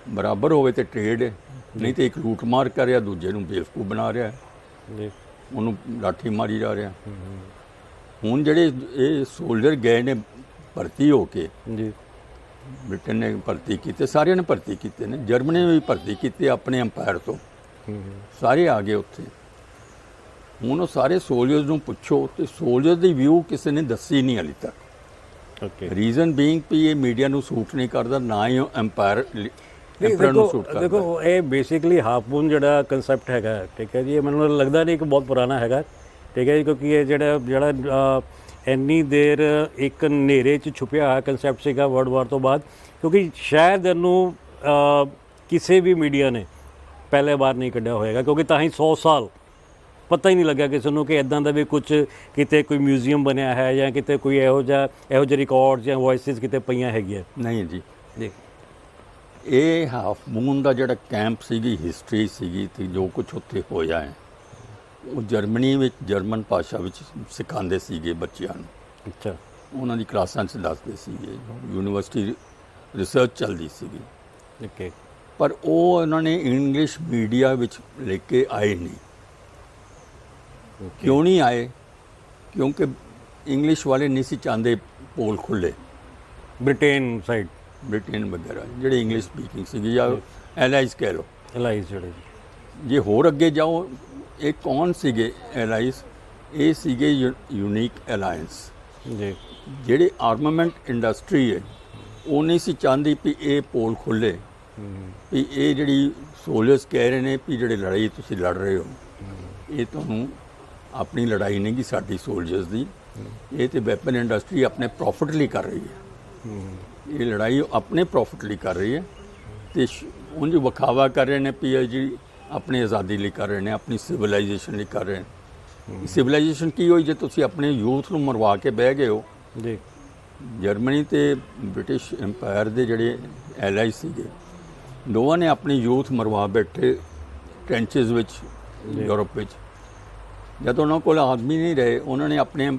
Speaker 2: ਬਰਾਬਰ ਹੋਵੇ ਤੇ ਟ੍ਰੇਡ ਹੈ, ਨਹੀਂ ਤੇ ਇੱਕ ਲੂਟ ਮਾਰ ਕਰ ਰਿਹਾ, ਦੂਜੇ ਨੂੰ ਬੇਵਕੂਫ ਬਣਾ ਰਿਹਾ,
Speaker 1: ਜੀ,
Speaker 2: ਉਹਨੂੰ ਲਾਠੀ ਮਾਰੀ ਜਾ ਰਿਹਾ। ਹੁਣ ਜਿਹੜੇ ਇਹ ਸੋਲਜਰ ਗਏ ਨੇ ਭਰਤੀ ਹੋ ਕੇ,
Speaker 1: ਜੀ,
Speaker 2: ਬ੍ਰਿਟਨ ਨੇ ਭਰਤੀ ਕੀਤੇ, ਸਾਰਿਆਂ ਨੇ ਭਰਤੀ ਕੀਤੇ ਨੇ, ਜਰਮਨੀ ਨੇ ਵੀ ਭਰਤੀ ਕੀਤੇ ਆਪਣੇ ਅੰਪਾਇਰ ਤੋਂ, ਸਾਰੇ ਆ ਗਏ ਉੱਥੇ। ਹੁਣ ਉਹ ਸਾਰੇ ਸੋਲਜਰਸ ਨੂੰ ਪੁੱਛੋ ਤੇ ਸੋਲਜਰ ਦੀ ਵਿਊ ਕਿਸੇ ਨੇ ਦੱਸੀ ਨਹੀਂ ਹਾਲੇ ਤੱਕ।
Speaker 1: ਓਕੇ,
Speaker 2: ਰੀਜ਼ਨ ਬੀਇੰਗ ਵੀ ਇਹ ਮੀਡੀਆ ਨੂੰ ਸੂਟ ਨਹੀਂ ਕਰਦਾ, ਨਾ ਹੀ ਅੰਪਾਇਰ ਨੂੰ ਸੂਟ ਕਰਦਾ।
Speaker 1: ਦੇਖੋ ਇਹ ਬੇਸਿਕਲੀ ਹਾਫ ਮੂਨ ਜਿਹੜਾ ਕਨਸੈਪਟ ਹੈਗਾ, ਠੀਕ ਹੈ ਜੀ, ਇਹ ਮੈਨੂੰ ਲੱਗਦਾ ਨਹੀਂ ਕਿ ਬਹੁਤ ਪੁਰਾਣਾ ਹੈਗਾ, ਠੀਕ ਹੈ ਜੀ, ਕਿਉਂਕਿ ਇਹ ਜਿਹੜਾ ਇੰਨੀ ਦੇਰ ਇੱਕ ਹਨੇਰੇ 'ਚ ਛੁਪਿਆ ਹੋਇਆ ਕਨਸੈਪਟ ਸੀਗਾ ਵਰਲਡ ਵਾਰ ਤੋਂ ਬਾਅਦ, ਕਿਉਂਕਿ ਸ਼ਾਇਦ ਇਹਨੂੰ ਕਿਸੇ ਵੀ ਮੀਡੀਆ ਨੇ ਪਹਿਲੇ ਵਾਰ ਨਹੀਂ ਕੱਢਿਆ ਹੋਏਗਾ, ਕਿਉਂਕਿ ਤਾਂ ਹੀ 100 ਸਾਲ ਪਤਾ ਹੀ ਨਹੀਂ ਲੱਗਿਆ ਕਿਸੇ ਨੂੰ ਕਿ ਇਦਾਂ ਦਾ ਵੀ ਕੁਝ ਕਿਤੇ ਕੋਈ ਮਿਊਜ਼ੀਅਮ ਬਣਿਆ ਹੈ ਜਾਂ ਕਿਤੇ ਕੋਈ ਇਹੋ ਜਿਹੇ ਰਿਕਾਰਡ ਜਾਂ ਵੌਇਸਿਸ ਕਿਤੇ ਪਈਆਂ ਹੈਗੀਆਂ।
Speaker 2: ਨਹੀਂ ਜੀ,
Speaker 1: ਜੀ,
Speaker 2: ਇਹ ਹਾਫ ਮੂਨ ਦਾ ਜਿਹੜਾ ਕੈਂਪ ਸੀਗੀ, ਹਿਸਟਰੀ ਸੀਗੀ ਤੇ ਜੋ ਕੁਝ ਉੱਥੇ ਹੋਇਆ ਹੈ, ਉਹ ਜਰਮਨੀ ਵਿੱਚ ਜਰਮਨ ਭਾਸ਼ਾ ਵਿੱਚ ਸਿਖਾਉਂਦੇ ਸੀਗੇ ਬੱਚਿਆਂ ਨੂੰ।
Speaker 1: ਅੱਛਾ,
Speaker 2: ਉਹਨਾਂ ਦੀ ਕਲਾਸਾਂ 'ਚ ਦੱਸਦੇ ਸੀਗੇ, ਯੂਨੀਵਰਸਿਟੀ ਰਿਸਰਚ ਚੱਲਦੀ ਸੀਗੀ,
Speaker 1: ਓਕੇ,
Speaker 2: ਪਰ ਉਹ ਉਹਨਾਂ ਨੇ ਇੰਗਲਿਸ਼ ਮੀਡੀਆ ਵਿੱਚ ਲੈ ਕੇ ਆਏ ਨਹੀਂ। ਕਿਉਂ ਨਹੀਂ ਆਏ? ਕਿਉਂਕਿ ਇੰਗਲਿਸ਼ ਵਾਲੇ ਨਹੀਂ ਸੀ ਚਾਹੁੰਦੇ ਪੋਲ ਖੁੱਲ੍ਹੇ,
Speaker 1: ਬ੍ਰਿਟੇਨ ਸਾਈਡ,
Speaker 2: ਬ੍ਰਿਟੇਨ ਵਗੈਰਾ ਜਿਹੜੇ ਇੰਗਲਿਸ਼ ਸਪੀਕਿੰਗ ਸੀਗੀ, ਜਾਂ ਐਲਾਈਜ਼ ਕਹਿ ਲਓ।
Speaker 1: ਐਲਾਈਜ਼ ਜਿਹੜੇ ਜੀ,
Speaker 2: ਜੇ ਹੋਰ ਅੱਗੇ ਜਾਓ, ਇਹ ਕੌਣ ਸੀਗੇ ਐਲਾਈਜ਼? ਇਹ ਸੀਗੇ ਯੂਨੀਕ ਅਲਾਈਅੰਸ।
Speaker 1: ਜੀ,
Speaker 2: ਜਿਹੜੇ ਆਰਮਾਮੈਂਟ ਇੰਡਸਟਰੀ ਹੈ ਉਹ ਨਹੀਂ ਸੀ ਚਾਹੁੰਦੀ ਵੀ ਇਹ ਪੋਲ ਖੁੱਲ੍ਹੇ, ਵੀ ਇਹ ਜਿਹੜੀ ਸੋਲਜਰਸ ਕਹਿ ਰਹੇ ਨੇ ਵੀ ਜਿਹੜੇ ਲੜਾਈ ਤੁਸੀਂ ਲੜ ਰਹੇ ਹੋ, ਇਹ ਤੁਹਾਨੂੰ ਆਪਣੀ ਲੜਾਈ ਨਹੀਂ ਗੀ ਸਾਡੀ ਸੋਲਜਰਸ ਦੀ, ਇਹ ਤੇ ਵੈਪਨ ਇੰਡਸਟਰੀ ਆਪਣੇ ਪ੍ਰੋਫਿਟ ਲਈ ਕਰ ਰਹੀ ਹੈ, ਇਹ ਲੜਾਈ ਆਪਣੇ ਪ੍ਰੋਫਿਟ ਲਈ ਕਰ ਰਹੀ ਹੈ, ਤੇ ਉਂਝ ਵਿਖਾਵਾ ਕਰ ਰਹੇ ਨੇ ਵੀ ਇਹ ਜੀ ਆਪਣੀ ਆਜ਼ਾਦੀ ਲਈ ਕਰ ਰਹੇ ਨੇ, ਆਪਣੀ ਸਿਵਲਾਈਜੇਸ਼ਨ ਲਈ ਕਰ ਰਹੇ ਨੇ। ਸਿਵਲਾਈਜੇਸ਼ਨ ਕੀ ਹੋਈ ਜੇ ਤੁਸੀਂ ਆਪਣੇ ਯੂਥ ਨੂੰ ਮਰਵਾ ਕੇ ਬਹਿ ਗਏ ਹੋ?
Speaker 1: ਜੀ,
Speaker 2: ਜਰਮਨੀ ਤੇ ਬ੍ਰਿਟਿਸ਼ ਐਮਪਾਇਰ ਦੇ ਜਿਹੜੇ ਐਲਾਈ ਸੀਗੇ, ਦੋਵਾਂ ਨੇ ਆਪਣੀ ਯੂਥ ਮਰਵਾ ਬੈਠੇ ਟ੍ਰੈਂਚਸ ਵਿੱਚ ਯੂਰਪ ਵਿੱਚ। ਜਦ ਉਹਨਾਂ ਕੋਲ ਆਦਮੀ ਨਹੀਂ ਰਹੇ, ਉਹਨਾਂ ਨੇ ਆਪਣੇ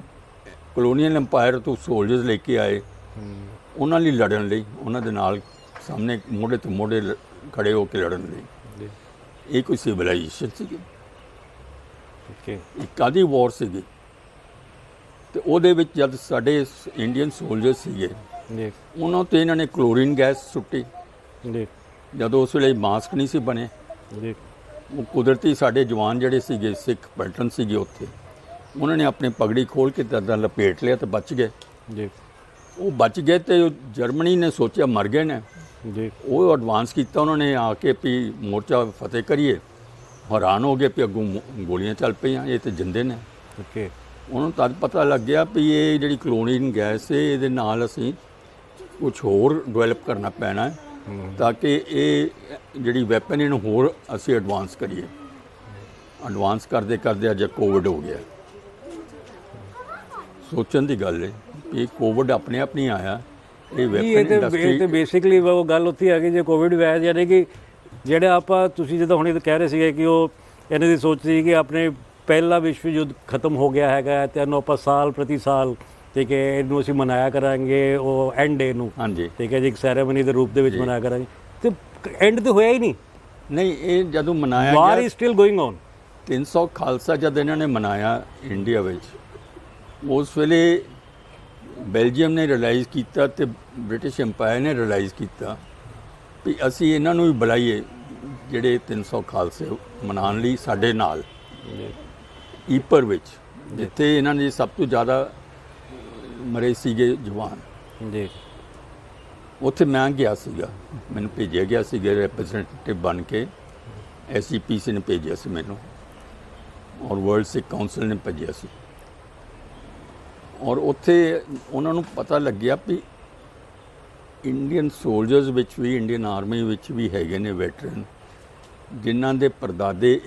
Speaker 2: ਕਲੋਨੀਅਲ ਐਮਪਾਇਰ ਤੋਂ ਸੋਲਜਰਸ ਲੈ ਕੇ ਆਏ, ਉਹਨਾਂ ਲਈ ਲੜਨ ਲਈ, ਉਹਨਾਂ ਦੇ ਨਾਲ ਸਾਹਮਣੇ ਮੋਢੇ ਤੇ ਮੋਢੇ ਖੜੇ ਹੋ ਕੇ ਲੜਨ ਲਈ। ਇਹ ਕੋਈ ਸਿਵਲਾਈਜੇਸ਼ਨ ਸੀਗੀ?
Speaker 1: ਓਕੇ,
Speaker 2: ਇੱਕ ਆਦੀ ਵਾਰ ਸੀਗੀ। ਤੇ ਉਹਦੇ ਵਿੱਚ ਜਦ ਸਾਡੇ ਇੰਡੀਅਨ ਸੋਲਜਰ ਸੀਗੇ,
Speaker 1: ਜੀ,
Speaker 2: ਉਹਨਾਂ 'ਤੇ ਇਹਨਾਂ ਨੇ ਕਲੋਰੀਨ ਗੈਸ ਸੁੱਟੀ।
Speaker 1: ਜੀ,
Speaker 2: ਜਦੋਂ ਉਸ ਵੇਲੇ ਮਾਸਕ ਨਹੀਂ ਸੀ ਬਣੇ,
Speaker 1: ਜੀ,
Speaker 2: ਉਹ ਕੁਦਰਤੀ ਸਾਡੇ ਜਵਾਨ ਜਿਹੜੇ ਸੀਗੇ, ਸਿੱਖ ਪੈਟਰਨ ਸੀਗੇ ਉੱਥੇ, ਉਹਨਾਂ ਨੇ ਆਪਣੀ ਪਗੜੀ ਖੋਲ੍ਹ ਕੇ ਤਾਂ ਲਪੇਟ ਲਿਆ ਤੇ ਬਚ ਗਏ।
Speaker 1: ਜੀ,
Speaker 2: ਉਹ ਬਚ ਗਏ ਤੇ ਜਰਮਨੀ ਨੇ ਸੋਚਿਆ ਮਰ ਗਏ ਨੇ,
Speaker 1: ਜੀ,
Speaker 2: ਉਹ ਐਡਵਾਂਸ ਕੀਤਾ ਉਹਨਾਂ ਨੇ ਆ ਕੇ ਵੀ ਮੋਰਚਾ ਫਤਿਹ ਕਰੀਏ। ਹੈਰਾਨ ਹੋ ਗਏ ਵੀ ਅੱਗੋਂ ਗੋਲੀਆਂ ਚੱਲ ਪਈਆਂ, ਇਹ ਤੇ ਜਿੰਦੇ ਨੇ।
Speaker 1: ਓਕੇ,
Speaker 2: ਉਹਨਾਂ ਨੂੰ ਤਦ ਪਤਾ ਲੱਗਿਆ ਵੀ ਇਹ ਜਿਹੜੀ ਕਲੋਰੀਨ ਗੈਸ ਹੈ, ਇਹਦੇ ਨਾਲ ਅਸੀਂ ਕੁਝ ਹੋਰ ਡਿਵੈਲਪ ਕਰਨਾ ਪੈਣਾ ਹੈ ਤਾਂ ਕਿ ਇਹ ਜਿਹੜੀ ਵੈਪਨ ਇਹਨੂੰ ਹੋਰ ਅਸੀਂ ਐਡਵਾਂਸ ਕਰੀਏ। ਐਡਵਾਂਸ ਕਰਦੇ ਕਰਦੇ ਅੱਜ ਕੋਵਿਡ ਹੋ ਗਿਆ। ਸੋਚਣ ਦੀ ਗੱਲ ਹੈ ਕਿ ਇਹ ਕੋਵਿਡ ਆਪਣੇ ਆਪ ਨਹੀਂ ਆਇਆ, ਇਹ ਵੈਪਨ
Speaker 1: ਇਹ ਤੇ
Speaker 2: ਇੰਡਸਟਰੀ
Speaker 1: ਬੇਸਿਕਲੀ ਉਹ ਗੱਲ ਉੱਥੇ ਆ ਗਈ ਜੇ ਕੋਵਿਡ ਵੈਸ, ਯਾਨੀ ਕਿ ਜਿਹੜਾ ਆਪਾਂ ਤੁਸੀਂ ਜਦੋਂ ਹੁਣੇ ਕਹਿ ਰਹੇ ਸੀਗੇ ਕਿ ਉਹ ਇਹਨਾਂ ਦੀ ਸੋਚ ਸੀ ਕਿ ਆਪਣੇ ਪਹਿਲਾ ਵਿਸ਼ਵ ਯੁੱਧ ਖਤਮ ਹੋ ਗਿਆ ਹੈਗਾ ਤੇ ਇਹਨੂੰ ਆਪਾਂ ਸਾਲ ਪ੍ਰਤੀ ਸਾਲ, ਠੀਕ ਹੈ, ਇਹਨੂੰ ਅਸੀਂ ਮਨਾਇਆ ਕਰਾਂਗੇ ਉਹ ਐਂਡ ਡੇ ਨੂੰ,
Speaker 2: ਹਾਂਜੀ
Speaker 1: ਠੀਕ ਹੈ ਜੀ, ਇੱਕ ਸੈਰੇਮਨੀ ਦੇ ਰੂਪ ਦੇ ਵਿੱਚ ਮਨਾਇਆ ਕਰਾਂਗੇ, ਤੇ ਐਂਡ ਤੇ ਹੋਇਆ ਹੀ ਨਹੀਂ।
Speaker 2: ਨਹੀਂ, ਇਹ ਜਦੋਂ ਮਨਾਇਆ
Speaker 1: ਵਾਰ
Speaker 2: ਗਿਆ
Speaker 1: is still going on.
Speaker 2: 300 Khalsa ਜਦ ਇਹਨਾਂ ਨੇ ਮਨਾਇਆ ਇੰਡੀਆ ਵਿੱਚ, ਉਸ ਵੇਲੇ ਬੈਲਜੀਅਮ ਨੇ ਰਿਅਲਾਈਜ਼ ਕੀਤਾ ਤੇ ਬ੍ਰਿਟਿਸ਼ ਐਮਪਾਇਰ ਨੇ ਰਿਅਲਾਈਜ਼ ਕੀਤਾ ਵੀ ਅਸੀਂ ਇਹਨਾਂ ਨੂੰ ਵੀ ਬੁਲਾਈਏ ਜਿਹੜੇ 300 ਖਾਲਸੇ ਮਨਾਉਣ ਲਈ ਸਾਡੇ ਨਾਲ ਈਪਰ ਵਿੱਚ, ਜਿੱਥੇ ਇਹਨਾਂ ਨੇ ਸਭ ਤੋਂ ਜ਼ਿਆਦਾ ਮਰੇ ਸੀਗੇ ਜਵਾਨ।
Speaker 1: ਜੀ
Speaker 2: ਉੱਥੇ ਮੈਂ ਗਿਆ ਸੀਗਾ, ਮੈਨੂੰ ਭੇਜਿਆ ਗਿਆ ਸੀਗਾ ਰੈਪਰੈਜ਼ੈਂਟੇਟਿਵ ਬਣ ਕੇ, SEPC ਨੇ ਭੇਜਿਆ ਸੀ ਮੈਨੂੰ ਔਰ ਵਰਲਡ ਸਿੱਖ ਕਾਉਂਸਲ ਨੇ ਭੇਜਿਆ ਸੀ। ਔਰ ਉੱਥੇ ਉਹਨਾਂ ਨੂੰ ਪਤਾ ਲੱਗਿਆ ਵੀ ਇੰਡੀਅਨ ਸੋਲਜਰਸ ਵਿੱਚ ਵੀ, ਇੰਡੀਅਨ ਆਰਮੀ ਵਿੱਚ ਵੀ ਹੈਗੇ ਨੇ ਵੈਟਰਨ ਜਿਨ੍ਹਾਂ ਦੇ ਪਰਦਾਦੇ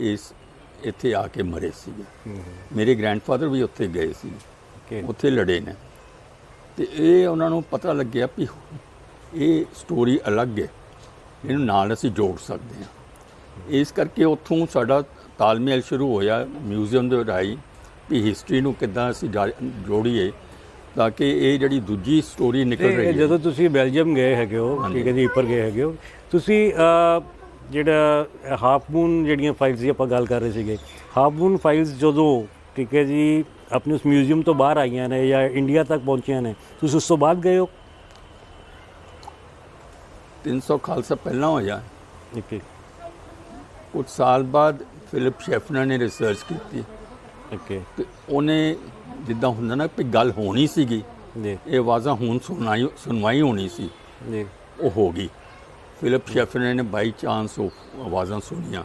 Speaker 2: ਇੱਥੇ ਆ ਕੇ ਮਰੇ ਸੀਗੇ। ਮੇਰੇ ਗ੍ਰੈਂਡਫਾਦਰ ਵੀ ਉੱਥੇ ਗਏ ਸੀ, ਉੱਥੇ ਲੜੇ ਨੇ, ਤੇ ਇਹ ਉਹਨਾਂ ਨੂੰ ਪਤਾ ਲੱਗਿਆ ਵੀ ਇਹ ਸਟੋਰੀ ਅਲੱਗ ਹੈ, ਇਹਨੂੰ ਨਾਲ ਅਸੀਂ ਜੋੜ ਸਕਦੇ ਹਾਂ। ਇਸ ਕਰਕੇ ਉੱਥੋਂ ਸਾਡਾ ਤਾਲਮੇਲ ਸ਼ੁਰੂ ਹੋਇਆ ਮਿਊਜ਼ੀਅਮ ਦੇ ਰਾਹੀਂ ਵੀ ਹਿਸਟਰੀ ਨੂੰ ਕਿੱਦਾਂ ਅਸੀਂ ਜੋੜੀਏ ਤਾਂ ਕਿ ਇਹ ਜਿਹੜੀ ਦੂਜੀ ਸਟੋਰੀ ਨਿਕਲ ਰਹੀ ਹੈ।
Speaker 1: ਜਦੋਂ ਤੁਸੀਂ ਬੈਲਜੀਅਮ ਗਏ ਹੈਗੇ ਹੋ, ਠੀਕ ਹੈ ਜੀ, ਈਪਰ ਗਏ ਹੈਗੇ ਹੋ ਤੁਸੀਂ, ਜਿਹੜਾ ਹਾਫ ਮੂਨ ਜਿਹੜੀਆਂ ਫਾਈਲਸ ਦੀ ਆਪਾਂ ਗੱਲ ਕਰ ਰਹੇ ਸੀਗੇ, ਹਾਫ ਮੂਨ ਫਾਈਲਸ ਜਦੋਂ, ਠੀਕ ਹੈ ਜੀ, ਆਪਣੇ ਉਸ ਮਿਊਜ਼ੀਅਮ ਤੋਂ ਬਾਹਰ ਆਈਆਂ ਨੇ ਜਾਂ ਇੰਡੀਆ ਤੱਕ ਪਹੁੰਚੀਆਂ ਨੇ, ਤੁਸੀਂ ਉਸ ਤੋਂ ਬਾਅਦ ਗਏ ਹੋ?
Speaker 2: 300 ਖਾਲਸਾ ਪਹਿਲਾਂ ਹੋਇਆ,
Speaker 1: ਓਕੇ,
Speaker 2: ਕੁਝ ਸਾਲ ਬਾਅਦ ਫਿਲਿਪ ਸ਼ੈਫਨਰ ਨੇ ਰਿਸਰਚ ਕੀਤੀ
Speaker 1: ਓਕੇ,
Speaker 2: ਤੇ ਉਹਨੇ ਜਿੱਦਾਂ ਹੁੰਦਾ ਨਾ ਵੀ ਗੱਲ ਹੋਣੀ ਸੀਗੀ,
Speaker 1: ਜੀ
Speaker 2: ਇਹ ਆਵਾਜ਼ਾਂ ਹੁਣ ਸੁਣਵਾਈ ਹੋਣੀ ਸੀ,
Speaker 1: ਜੀ,
Speaker 2: ਉਹ ਹੋ ਗਈ। ਫਿਲਿਪ ਸ਼ੈਫਨਰ ਨੇ ਬਾਈ ਚਾਂਸ ਉਹ ਆਵਾਜ਼ਾਂ ਸੁਣੀਆਂ।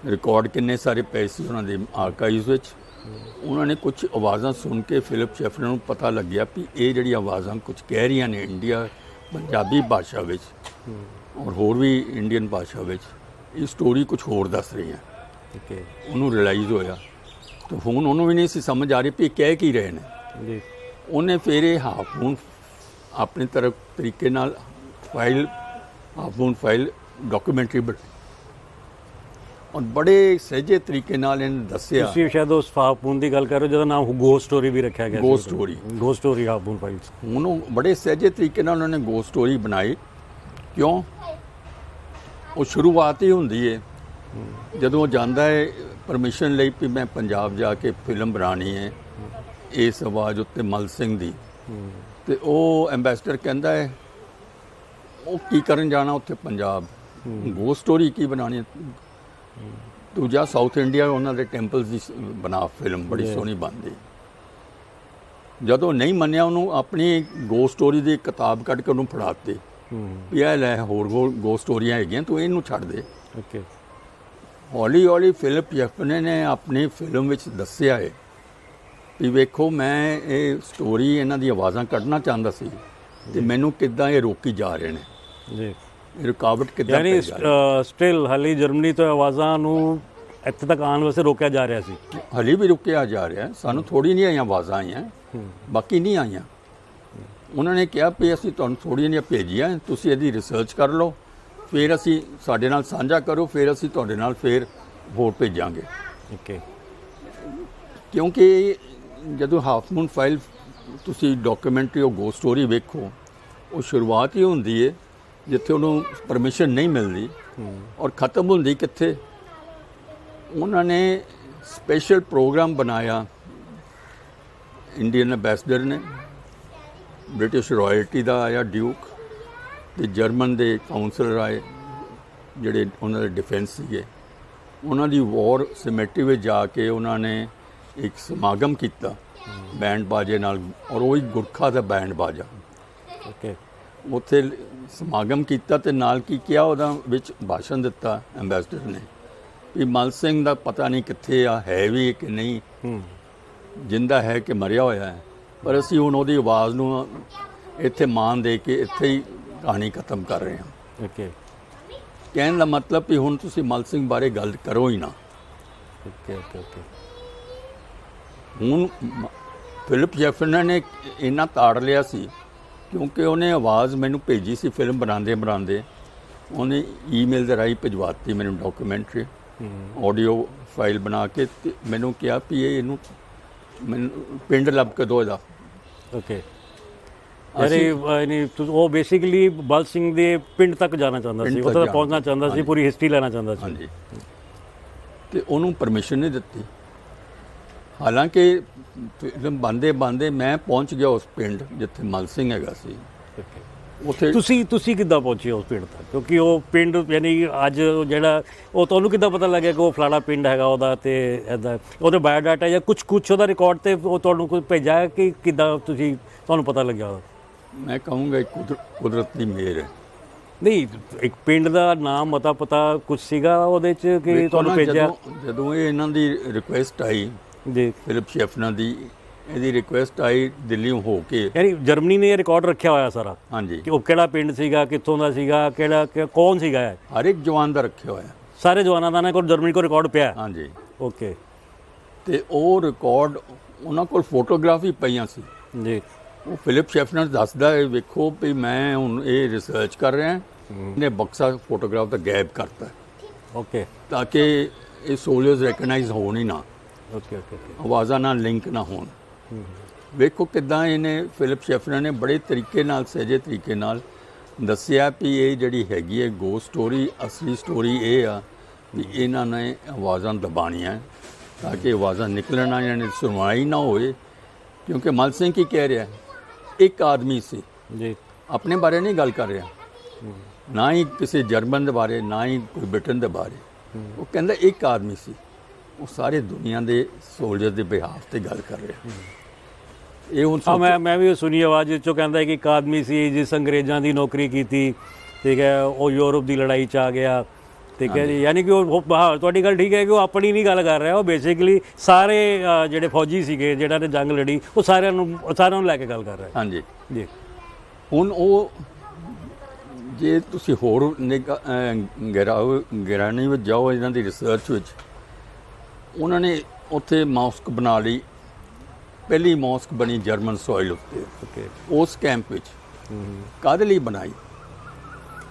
Speaker 2: ਰਿਕਾਰਡ ਕਿੰਨੇ ਸਾਰੇ ਪਏ ਸੀ ਉਹਨਾਂ ਦੇ ਆਰਕਾਈਵਸ ਵਿੱਚ। ਉਹਨਾਂ ਨੇ ਕੁਝ ਆਵਾਜ਼ਾਂ ਸੁਣ ਕੇ ਫਿਲਿਪ ਸ਼ੈਫਨਰ ਨੂੰ ਪਤਾ ਲੱਗਿਆ ਵੀ ਇਹ ਜਿਹੜੀ ਆਵਾਜ਼ਾਂ ਕੁਝ ਕਹਿ ਰਹੀਆਂ ਨੇ ਇੰਡੀਆ ਪੰਜਾਬੀ ਭਾਸ਼ਾ ਵਿੱਚ ਔਰ ਹੋਰ ਵੀ ਇੰਡੀਅਨ ਭਾਸ਼ਾ ਵਿੱਚ, ਇਹ ਸਟੋਰੀ ਕੁਝ ਹੋਰ ਦੱਸ ਰਹੀ ਹੈ।
Speaker 1: ਓਕੇ,
Speaker 2: ਉਹਨੂੰ ਰਿਅਲਾਈਜ਼ ਹੋਇਆ ਤੇ ਹੁਣ ਉਹਨੂੰ ਵੀ ਨਹੀਂ ਸੀ ਸਮਝ ਆ ਰਹੀ ਵੀ ਇਹ ਕਹਿ ਕੀ ਰਹੇ ਨੇ।
Speaker 1: ਜੀ,
Speaker 2: ਉਹਨੇ ਫਿਰ ਇਹ ਹਾਫ ਮੂਨ ਆਪਣੇ ਤਰੀਕੇ ਨਾਲ ਹਾਫ ਮੂਨ ਫਾਈਲ ਡਾਕੂਮੈਂਟਰੀ ਬਣੀ ਔਰ ਬੜੇ ਸਹਿਜੇ ਤਰੀਕੇ ਨਾਲ ਇਹਨੇ ਦੱਸਿਆ।
Speaker 1: ਤੁਸੀਂ ਸ਼ਾਇਦ ਉਸ ਹਾਫ ਮੂਨ ਦੀ ਗੱਲ ਕਰ ਰਹੇ ਹੋ ਜਿਹਦਾ ਨਾਮ ਗੋਸਟ ਸਟੋਰੀ ਵੀ ਰੱਖਿਆ ਗਿਆ।
Speaker 2: Ghost story,
Speaker 1: ghost story half moon files.
Speaker 2: ਹੁਣ ਉਹ ਬੜੇ ਸਹਿਜੇ ਤਰੀਕੇ ਨਾਲ ਉਹਨਾਂ ਨੇ ਗੋਸਟ ਸਟੋਰੀ ਬਣਾਈ। ਕਿਉਂ? ਉਹ ਸ਼ੁਰੂਆਤ ਹੀ ਹੁੰਦੀ ਹੈ ਜਦੋਂ ਉਹ ਜਾਂਦਾ ਹੈ ਪਰਮਿਸ਼ਨ ਲਈ ਵੀ ਮੈਂ ਪੰਜਾਬ ਜਾ ਕੇ ਫਿਲਮ ਬਣਾਉਣੀ ਹੈ ਇਸ ਆਵਾਜ਼ ਉੱਤੇ ਮਲ ਸਿੰਘ ਦੀ, ਤੇ ਉਹ ਐਂਬੈਸਡਰ ਕਹਿੰਦਾ ਹੈ ਉਹ ਕੀ ਕਰਨ ਜਾਣਾ ਉੱਥੇ ਪੰਜਾਬ, ਗੋਸਟ ਸਟੋਰੀ ਕੀ ਬਣਾਉਣੀ ਹੈ, ਤੂੰ ਜਾ ਸਾਊਥ ਇੰਡੀਆ ਉਹਨਾਂ ਦੇ ਟੈਂਪਲਸ ਦੀ ਬਣਾ ਫਿਲਮ, ਬੜੀ ਸੋਹਣੀ ਬਣਦੀ। ਜਦੋਂ ਨਹੀਂ ਮੰਨਿਆ ਉਹਨੂੰ ਆਪਣੀ ਗੋਸਟ ਸਟੋਰੀ ਦੀ ਕਿਤਾਬ ਕੱਢ ਕੇ ਉਹਨੂੰ ਫੜਾਤੀ ਵੀ ਇਹ ਲੈ ਹੋਰ ਗੋਸਟ ਸਟੋਰੀਆਂ ਹੈਗੀਆਂ, ਤੂੰ ਇਹਨੂੰ ਛੱਡ ਦੇ।
Speaker 1: ਓਕੇ,
Speaker 2: ਹੌਲੀ ਹੌਲੀ ਫਿਲਿਪ ਸ਼ੈਫਨਰ ਨੇ ਆਪਣੀ ਫਿਲਮ ਵਿੱਚ ਦੱਸਿਆ ਹੈ ਵੀ ਵੇਖੋ ਮੈਂ ਇਹ ਸਟੋਰੀ ਇਹਨਾਂ ਦੀ ਆਵਾਜ਼ਾਂ ਕੱਢਣਾ ਚਾਹੁੰਦਾ ਸੀ ਤੇ ਮੈਨੂੰ ਕਿੱਦਾਂ ਇਹ ਰੋਕੀ ਜਾ ਰਹੇ ਨੇ,
Speaker 1: ਜੀ,
Speaker 2: ਇਹ ਰੁਕਾਵਟ ਕਿੱਦਾਂ
Speaker 1: ਯਾਨੀ
Speaker 2: ਪੈ ਜਾ ਰਹੀ।
Speaker 1: ਸਟਿਲ ਹਾਲੇ ਜਰਮਨੀ ਤੋਂ ਆਵਾਜ਼ਾਂ ਨੂੰ ਇੱਥੇ ਤੱਕ ਆਉਣ ਵਾਸਤੇ ਰੋਕਿਆ ਜਾ ਰਿਹਾ ਸੀ।
Speaker 2: ਹਾਲੇ ਵੀ ਰੁਕਿਆ ਜਾ ਰਿਹਾ, ਸਾਨੂੰ ਥੋੜੀ ਨਹੀਂ ਆਈਆਂ ਆਵਾਜ਼ਾਂ ਆਈਆਂ, ਬਾਕੀ ਨਹੀਂ ਆਈਆਂ। ਉਹਨਾਂ ਨੇ ਕਿਹਾ ਵੀ ਅਸੀਂ ਤੁਹਾਨੂੰ ਥੋੜ੍ਹੀਆਂ ਜਿਹੀਆਂ ਭੇਜੀਆਂ, ਤੁਸੀਂ ਇਹਦੀ ਰਿਸਰਚ ਕਰ ਲਓ, ਫਿਰ ਅਸੀਂ ਸਾਡੇ ਨਾਲ ਸਾਂਝਾ ਕਰੋ, ਫਿਰ ਅਸੀਂ ਤੁਹਾਡੇ ਨਾਲ ਫਿਰ ਹੋਰ ਭੇਜਾਂਗੇ।
Speaker 1: ਓਕੇ,
Speaker 2: ਕਿਉਂਕਿ ਜਦੋਂ ਹਾਫ ਮੂਨ ਫਾਈਲ ਤੁਸੀਂ ਡਾਕੂਮੈਂਟਰੀ ਉਹ ਗੋਸਟ ਸਟੋਰੀ ਵੇਖੋ, ਉਹ ਸ਼ੁਰੂਆਤ ਹੀ ਹੁੰਦੀ ਹੈ ਜਿੱਥੇ ਉਹਨੂੰ ਪਰਮਿਸ਼ਨ ਨਹੀਂ ਮਿਲਦੀ ਔਰ ਖਤਮ ਹੁੰਦੀ ਕਿੱਥੇ। ਉਹਨਾਂ ਨੇ ਸਪੈਸ਼ਲ ਪ੍ਰੋਗਰਾਮ ਬਣਾਇਆ, ਇੰਡੀਅਨ ਐਂਬੈਸਡਰ ਨੇ, ਬ੍ਰਿਟਿਸ਼ ਰਾਇਲਟੀ ਦਾ ਆਇਆ ਡਿਊਕ, ਤੇ ਜਰਮਨ ਦੇ ਕਾਉਂਸਲਰ ਆਏ ਜਿਹੜੇ ਉਹਨਾਂ ਦੇ ਡਿਫੈਂਸ ਸੀਗੇ। ਉਹਨਾਂ ਦੀ ਵਾਰ ਸਿਮੈਟਰੀ ਵਿੱਚ ਜਾ ਕੇ ਉਹਨਾਂ ਨੇ ਇੱਕ ਸਮਾਗਮ ਕੀਤਾ ਬੈਂਡ ਬਾਜੇ ਨਾਲ, ਔਰ ਉਹ ਹੀ ਗੁਰਖਾ ਦਾ ਬੈਂਡ ਬਾਜਾ।
Speaker 1: ਓਕੇ,
Speaker 2: ਉੱਥੇ ਸਮਾਗਮ ਕੀਤਾ ਤੇ ਨਾਲ ਕੀ ਕਿਹਾ, ਉਹਦਾ ਵਿੱਚ ਭਾਸ਼ਣ ਦਿੱਤਾ ਐਂਬੈਸਡਰ ਨੇ ਵੀ ਮਲ ਸਿੰਘ ਦਾ ਪਤਾ ਨਹੀਂ ਕਿੱਥੇ ਆ, ਹੈ ਵੀ ਕਿ ਨਹੀਂ, ਜਿੰਦਾ ਹੈ ਕਿ ਮਰਿਆ ਹੋਇਆ ਹੈ, ਪਰ ਅਸੀਂ ਹੁਣ ਉਹਦੀ ਆਵਾਜ਼ ਨੂੰ ਇੱਥੇ ਮਾਨ ਦੇ ਕੇ ਇੱਥੇ ਹੀ ਕਹਾਣੀ ਖਤਮ ਕਰ ਰਹੇ ਹਾਂ।
Speaker 1: ਓਕੇ,
Speaker 2: ਕਹਿਣ ਦਾ ਮਤਲਬ ਵੀ ਹੁਣ ਤੁਸੀਂ ਮਲ ਸਿੰਘ ਬਾਰੇ ਗੱਲ ਕਰੋ ਹੀ ਨਾ,
Speaker 1: ਓਕੇ ਓਕੇ ਓਕੇ
Speaker 2: ਹੁਣ ਫਿਲਿਪ ਜੈਫਰਸਨ ਨੇ ਇੰਨਾ ਤਾੜ ਲਿਆ ਸੀ ਕਿਉਂਕਿ ਉਹਨੇ ਆਵਾਜ਼ ਮੈਨੂੰ ਭੇਜੀ ਸੀ ਫਿਲਮ ਬਣਾਉਂਦੇ ਉਹਨੇ ਈਮੇਲ ਦੇ ਰਾਹੀਂ ਭਿਜਵਾਤੀ ਮੈਨੂੰ ਡਾਕੂਮੈਂਟਰੀ ਆਡੀਓ ਫਾਈਲ ਬਣਾ ਕੇ ਤੇ ਮੈਨੂੰ ਕਿਹਾ ਵੀ ਇਹਨੂੰ ਮੈਨੂੰ ਪਿੰਡ ਲੱਭ ਕੇ ਦਿਓ ਇਹਦਾ।
Speaker 1: ਓਕੇ ਯਾਨੀ ਉਹ ਬੇਸਿਕਲੀ ਬਲ ਸਿੰਘ ਦੇ ਪਿੰਡ ਤੱਕ ਜਾਣਾ ਚਾਹੁੰਦਾ ਸੀ, ਉੱਥੇ ਤੱਕ ਪਹੁੰਚਣਾ ਚਾਹੁੰਦਾ ਸੀ, ਪੂਰੀ ਹਿਸਟਰੀ ਲੈਣਾ ਚਾਹੁੰਦਾ ਸੀ।
Speaker 2: ਹਾਂਜੀ ਤੇ ਉਹਨੂੰ ਪਰਮਿਸ਼ਨ ਨਹੀਂ ਦਿੱਤੀ। ਹਾਲਾਂਕਿ ਫਿਲਮ ਬਣਦੇ ਮੈਂ ਪਹੁੰਚ ਗਿਆ ਉਸ ਪਿੰਡ ਜਿੱਥੇ ਮਲ ਸਿੰਘ ਹੈਗਾ ਸੀ। ਉੱਥੇ
Speaker 1: ਤੁਸੀਂ ਕਿੱਦਾਂ ਪਹੁੰਚੇ ਉਸ ਪਿੰਡ ਤੱਕ? ਕਿਉਂਕਿ ਉਹ ਪਿੰਡ ਯਾਨੀ ਅੱਜ ਜਿਹੜਾ ਉਹ ਤੁਹਾਨੂੰ ਕਿੱਦਾਂ ਪਤਾ ਲੱਗਿਆ ਕਿ ਉਹ ਫਲਾਣਾ ਪਿੰਡ ਹੈਗਾ ਉਹਦਾ, ਤੇ ਇੱਦਾਂ ਉਹਦੇ ਬਾਇਓਡਾਟਾ ਜਾਂ ਕੁਛ ਉਹਦਾ ਰਿਕਾਰਡ ਤੇ ਉਹ ਤੁਹਾਨੂੰ ਕੋਈ ਭੇਜਿਆ ਕਿ ਕਿੱਦਾਂ ਤੁਹਾਨੂੰ ਪਤਾ ਲੱਗਿਆ ਉਹਦਾ?
Speaker 2: ਮੈਂ ਕਹੂੰਗਾ ਇੱਕ ਕੁਦਰਤ ਦੀ ਮਿਹਰ ਹੈ।
Speaker 1: ਨਹੀਂ, ਇੱਕ ਪਿੰਡ ਦਾ ਨਾਮ ਮਤਾ ਪਤਾ ਕੁਝ ਸੀਗਾ ਉਹਦੇ 'ਚ ਕਿ ਤੁਹਾਨੂੰ ਭੇਜਿਆ?
Speaker 2: ਜਦੋਂ ਇਹ ਇਹਨਾਂ ਦੀ ਰਿਕੁਐਸਟ ਆਈ
Speaker 1: ਜੀ,
Speaker 2: ਫਿਲਿਪ ਸ਼ੈਫਨਰ ਦੀ, ਇਹਦੀ ਰਿਕੁਐਸਟ ਆਈ ਦਿੱਲੀੋਂ ਹੋ ਕੇ,
Speaker 1: ਯਾਨੀ ਜਰਮਨੀ ਨੇ ਇਹ ਰਿਕਾਰਡ ਰੱਖਿਆ ਹੋਇਆ ਸਾਰਾ
Speaker 2: ਹਾਂਜੀ,
Speaker 1: ਕਿ ਉਹ ਕਿਹੜਾ ਪਿੰਡ ਸੀਗਾ, ਕਿੱਥੋਂ ਦਾ ਸੀਗਾ, ਕੌਣ ਸੀਗਾ ਇਹ?
Speaker 2: ਹਰ ਇੱਕ ਜਵਾਨ ਦਾ ਰੱਖਿਆ ਹੋਇਆ,
Speaker 1: ਸਾਰੇ ਜਵਾਨਾਂ ਦਾ ਨਾ ਕੋਲ ਜਰਮਨੀ ਕੋਲ ਰਿਕਾਰਡ ਪਿਆ।
Speaker 2: ਹਾਂਜੀ।
Speaker 1: ਓਕੇ।
Speaker 2: ਤੇ ਉਹ ਰਿਕਾਰਡ ਉਹਨਾਂ ਕੋਲ ਫੋਟੋਗ੍ਰਾਫੀ ਪਈਆਂ ਸੀ
Speaker 1: ਜੀ।
Speaker 2: ਉਹ ਫਿਲਿਪ ਸ਼ੈਫਨਰ ਦੱਸਦਾ ਹੈ, ਵੇਖੋ ਵੀ ਮੈਂ ਹੁਣ ਇਹ ਰਿਸਰਚ ਕਰ ਰਿਹਾ, ਇਹਨੇ ਬਕਸਾ ਫੋਟੋਗ੍ਰਾਫ ਦਾ ਗਾਇਬ ਕਰਤਾ
Speaker 1: ਓਕੇ,
Speaker 2: ਤਾਂ ਕਿ ਇਹ ਸੋਲਜਰਸ ਰੈਕਗਨਾਈਜ਼ ਹੋਣ ਹੀ ਨਾ,
Speaker 1: ਓਕੇ ਓਕੇ ਓਕੇ।
Speaker 2: ਆਵਾਜ਼ਾਂ ਨਾਲ ਲਿੰਕ ਨਾ ਹੋਣ। ਵੇਖੋ ਕਿੱਦਾਂ ਇਹਨੇ ਫਿਲਿਪ ਸ਼ੈਫਨਰ ਨੇ ਬੜੇ ਤਰੀਕੇ ਨਾਲ, ਸਹਿਜੇ ਤਰੀਕੇ ਨਾਲ ਦੱਸਿਆ ਵੀ ਇਹ ਜਿਹੜੀ ਹੈਗੀ ਹੈ ਗੋਸਟ ਸਟੋਰੀ, ਅਸਲੀ ਸਟੋਰੀ ਇਹ ਆ ਵੀ ਇਹਨਾਂ ਨੇ ਆਵਾਜ਼ਾਂ ਦਬਾਣੀਆਂ ਤਾਂ ਕਿ ਆਵਾਜ਼ਾਂ ਨਿਕਲਣ ਨਾ, ਯਾਨੀ ਸੁਣਵਾਈ ਨਾ ਹੋਏ। ਕਿਉਂਕਿ ਮਲ ਸਿੰਘ ਕੀ ਕਹਿ ਰਿਹਾ, ਇੱਕ ਆਦਮੀ ਸੀ
Speaker 1: ਜੀ,
Speaker 2: ਆਪਣੇ ਬਾਰੇ ਨਹੀਂ ਗੱਲ ਕਰ ਰਿਹਾ, ਨਾ ਹੀ ਕਿਸੇ ਜਰਮਨ ਦੇ ਬਾਰੇ, ਨਾ ਹੀ ਕੋਈ ਬ੍ਰਿਟਨ ਦੇ ਬਾਰੇ। ਉਹ ਕਹਿੰਦਾ ਇੱਕ ਆਦਮੀ ਸੀ, ਉਹ ਸਾਰੇ ਦੁਨੀਆ ਦੇ ਸੋਲਜਰ ਦੇ ਬਿਹਾਫ ਤੇ ਗੱਲ ਕਰ ਰਿਹਾ। ਇਹ ਹੁਣ
Speaker 1: ਮੈਂ ਵੀ ਸੁਣੀ ਆਵਾਜ਼ ਵਿੱਚੋਂ ਕਹਿੰਦਾ ਕਿ ਇੱਕ ਆਦਮੀ ਸੀ ਜਿਸ ਅੰਗਰੇਜ਼ਾਂ ਦੀ ਨੌਕਰੀ ਕੀਤੀ, ਠੀਕ ਹੈ, ਉਹ ਯੂਰਪ ਦੀ ਲੜਾਈ 'ਚ ਆ ਗਿਆ, ਠੀਕ ਹੈ ਜੀ। ਯਾਨੀ ਕਿ ਉਹ ਤੁਹਾਡੀ ਗੱਲ ਠੀਕ ਹੈ ਕਿ ਉਹ ਆਪਣੀ ਨਹੀਂ ਗੱਲ ਕਰ ਰਿਹਾ, ਉਹ ਬੇਸਿਕਲੀ ਸਾਰੇ ਜਿਹੜੇ ਫੌਜੀ ਸੀਗੇ ਜਿਹਨਾਂ ਨੇ ਜੰਗ ਲੜੀ, ਉਹ ਸਾਰਿਆਂ ਨੂੰ ਲੈ ਕੇ ਗੱਲ ਕਰ ਰਿਹਾ।
Speaker 2: ਹਾਂਜੀ
Speaker 1: ਜੀ।
Speaker 2: ਹੁਣ ਉਹ ਜੇ ਤੁਸੀਂ ਹੋਰ ਗਹਿਰਾਈ ਵਿੱਚ ਜਾਓ ਇਹਨਾਂ ਦੀ ਰਿਸਰਚ ਵਿੱਚ, ਉਹਨਾਂ ਨੇ ਉੱਥੇ ਮੌਸਕ ਬਣਾ ਲਈ, ਪਹਿਲੀ ਮੌਸਕ ਬਣੀ ਜਰਮਨ ਸੋਇਲ ਉੱਤੇ।
Speaker 1: ਓਕੇ।
Speaker 2: ਉਸ ਕੈਂਪ ਵਿੱਚ ਕਾਹਦੇ ਲਈ ਬਣਾਈ?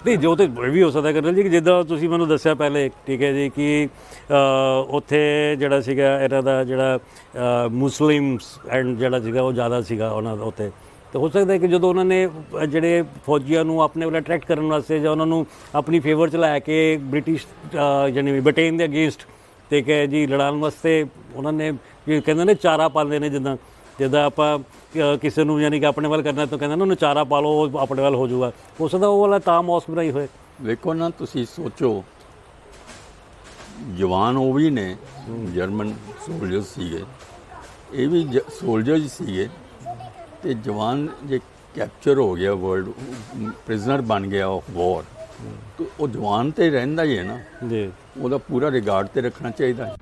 Speaker 1: ਨਹੀਂ, ਜੋ ਤੇ ਵੀ ਹੋ ਸਕਦਾ ਕਰਨ ਜੀ, ਕਿ ਜਿੱਦਾਂ ਤੁਸੀਂ ਮੈਨੂੰ ਦੱਸਿਆ ਪਹਿਲੇ, ਠੀਕ ਹੈ ਜੀ, ਕਿ ਉੱਥੇ ਜਿਹੜਾ ਸੀਗਾ ਇਹਨਾਂ ਦਾ ਜਿਹੜਾ ਮੁਸਲਿਮਸ ਐਂਡ ਜਿਹੜਾ ਸੀਗਾ ਉਹ ਜ਼ਿਆਦਾ ਸੀਗਾ ਉਹਨਾਂ ਦਾ ਉੱਥੇ। ਤਾਂ ਹੋ ਸਕਦਾ ਕਿ ਜਦੋਂ ਉਹਨਾਂ ਨੇ ਜਿਹੜੇ ਫੌਜੀਆਂ ਨੂੰ ਆਪਣੇ ਵੱਲ ਅਟਰੈਕਟ ਕਰਨ ਵਾਸਤੇ ਜਾਂ ਉਹਨਾਂ ਨੂੰ ਆਪਣੀ ਫੇਵਰ 'ਚ ਲੈ ਕੇ ਬ੍ਰਿਟਿਸ਼ ਯਾਨੀ ਬ੍ਰਿਟੇਨ ਦੇ ਅਗੇਂਸਟ, ਠੀਕ ਹੈ ਜੀ, ਲੜਾਉਣ ਵਾਸਤੇ ਉਹਨਾਂ ਨੇ ਕਹਿੰਦੇ ਨੇ ਚਾਰਾ ਪਾਉਂਦੇ ਨੇ, ਜਿੱਦਾਂ ਆਪਾਂ ਕਿਸੇ ਨੂੰ ਯਾਨੀ ਕਿ ਆਪਣੇ ਵੱਲ ਕਰਨਾ ਤਾਂ ਕਹਿੰਦੇ ਨਾ ਉਹਨੂੰ ਚਾਰਾ ਪਾ ਲਓ, ਉਹ ਆਪਣੇ ਵੱਲ ਹੋ ਜਾਊਗਾ। ਹੋ ਸਕਦਾ ਉਹ ਵਾਲਾ ਤਾਂ ਮੌਸਕ ਬਣਾਈ ਹੋਏ।
Speaker 2: ਵੇਖੋ ਨਾ, ਤੁਸੀਂ ਸੋਚੋ, ਜਵਾਨ ਉਹ ਵੀ ਨੇ, ਜਰਮਨ ਸੋਲਜਰ ਸੀਗੇ, ਇਹ ਵੀ ਸੋਲਜਰ ਸੀਗੇ, ਤੇ ਜਵਾਨ ਜੇ ਕੈਪਚਰ ਹੋ ਗਿਆ, ਵਰਲਡ ਪ੍ਰਿਜ਼ਨਰ ਬਣ ਗਿਆ ਆਫ ਵਾਰ, ਤਾਂ ਉਹ ਜਵਾਨ ਤੇ ਰਹਿੰਦਾ ਹੀ ਹੈ ਨਾ
Speaker 1: ਜੀ,
Speaker 2: ਉਹਦਾ ਪੂਰਾ ਰਿਗਾਰਡ ਤੇ ਰੱਖਣਾ ਚਾਹੀਦਾ ਹੈ।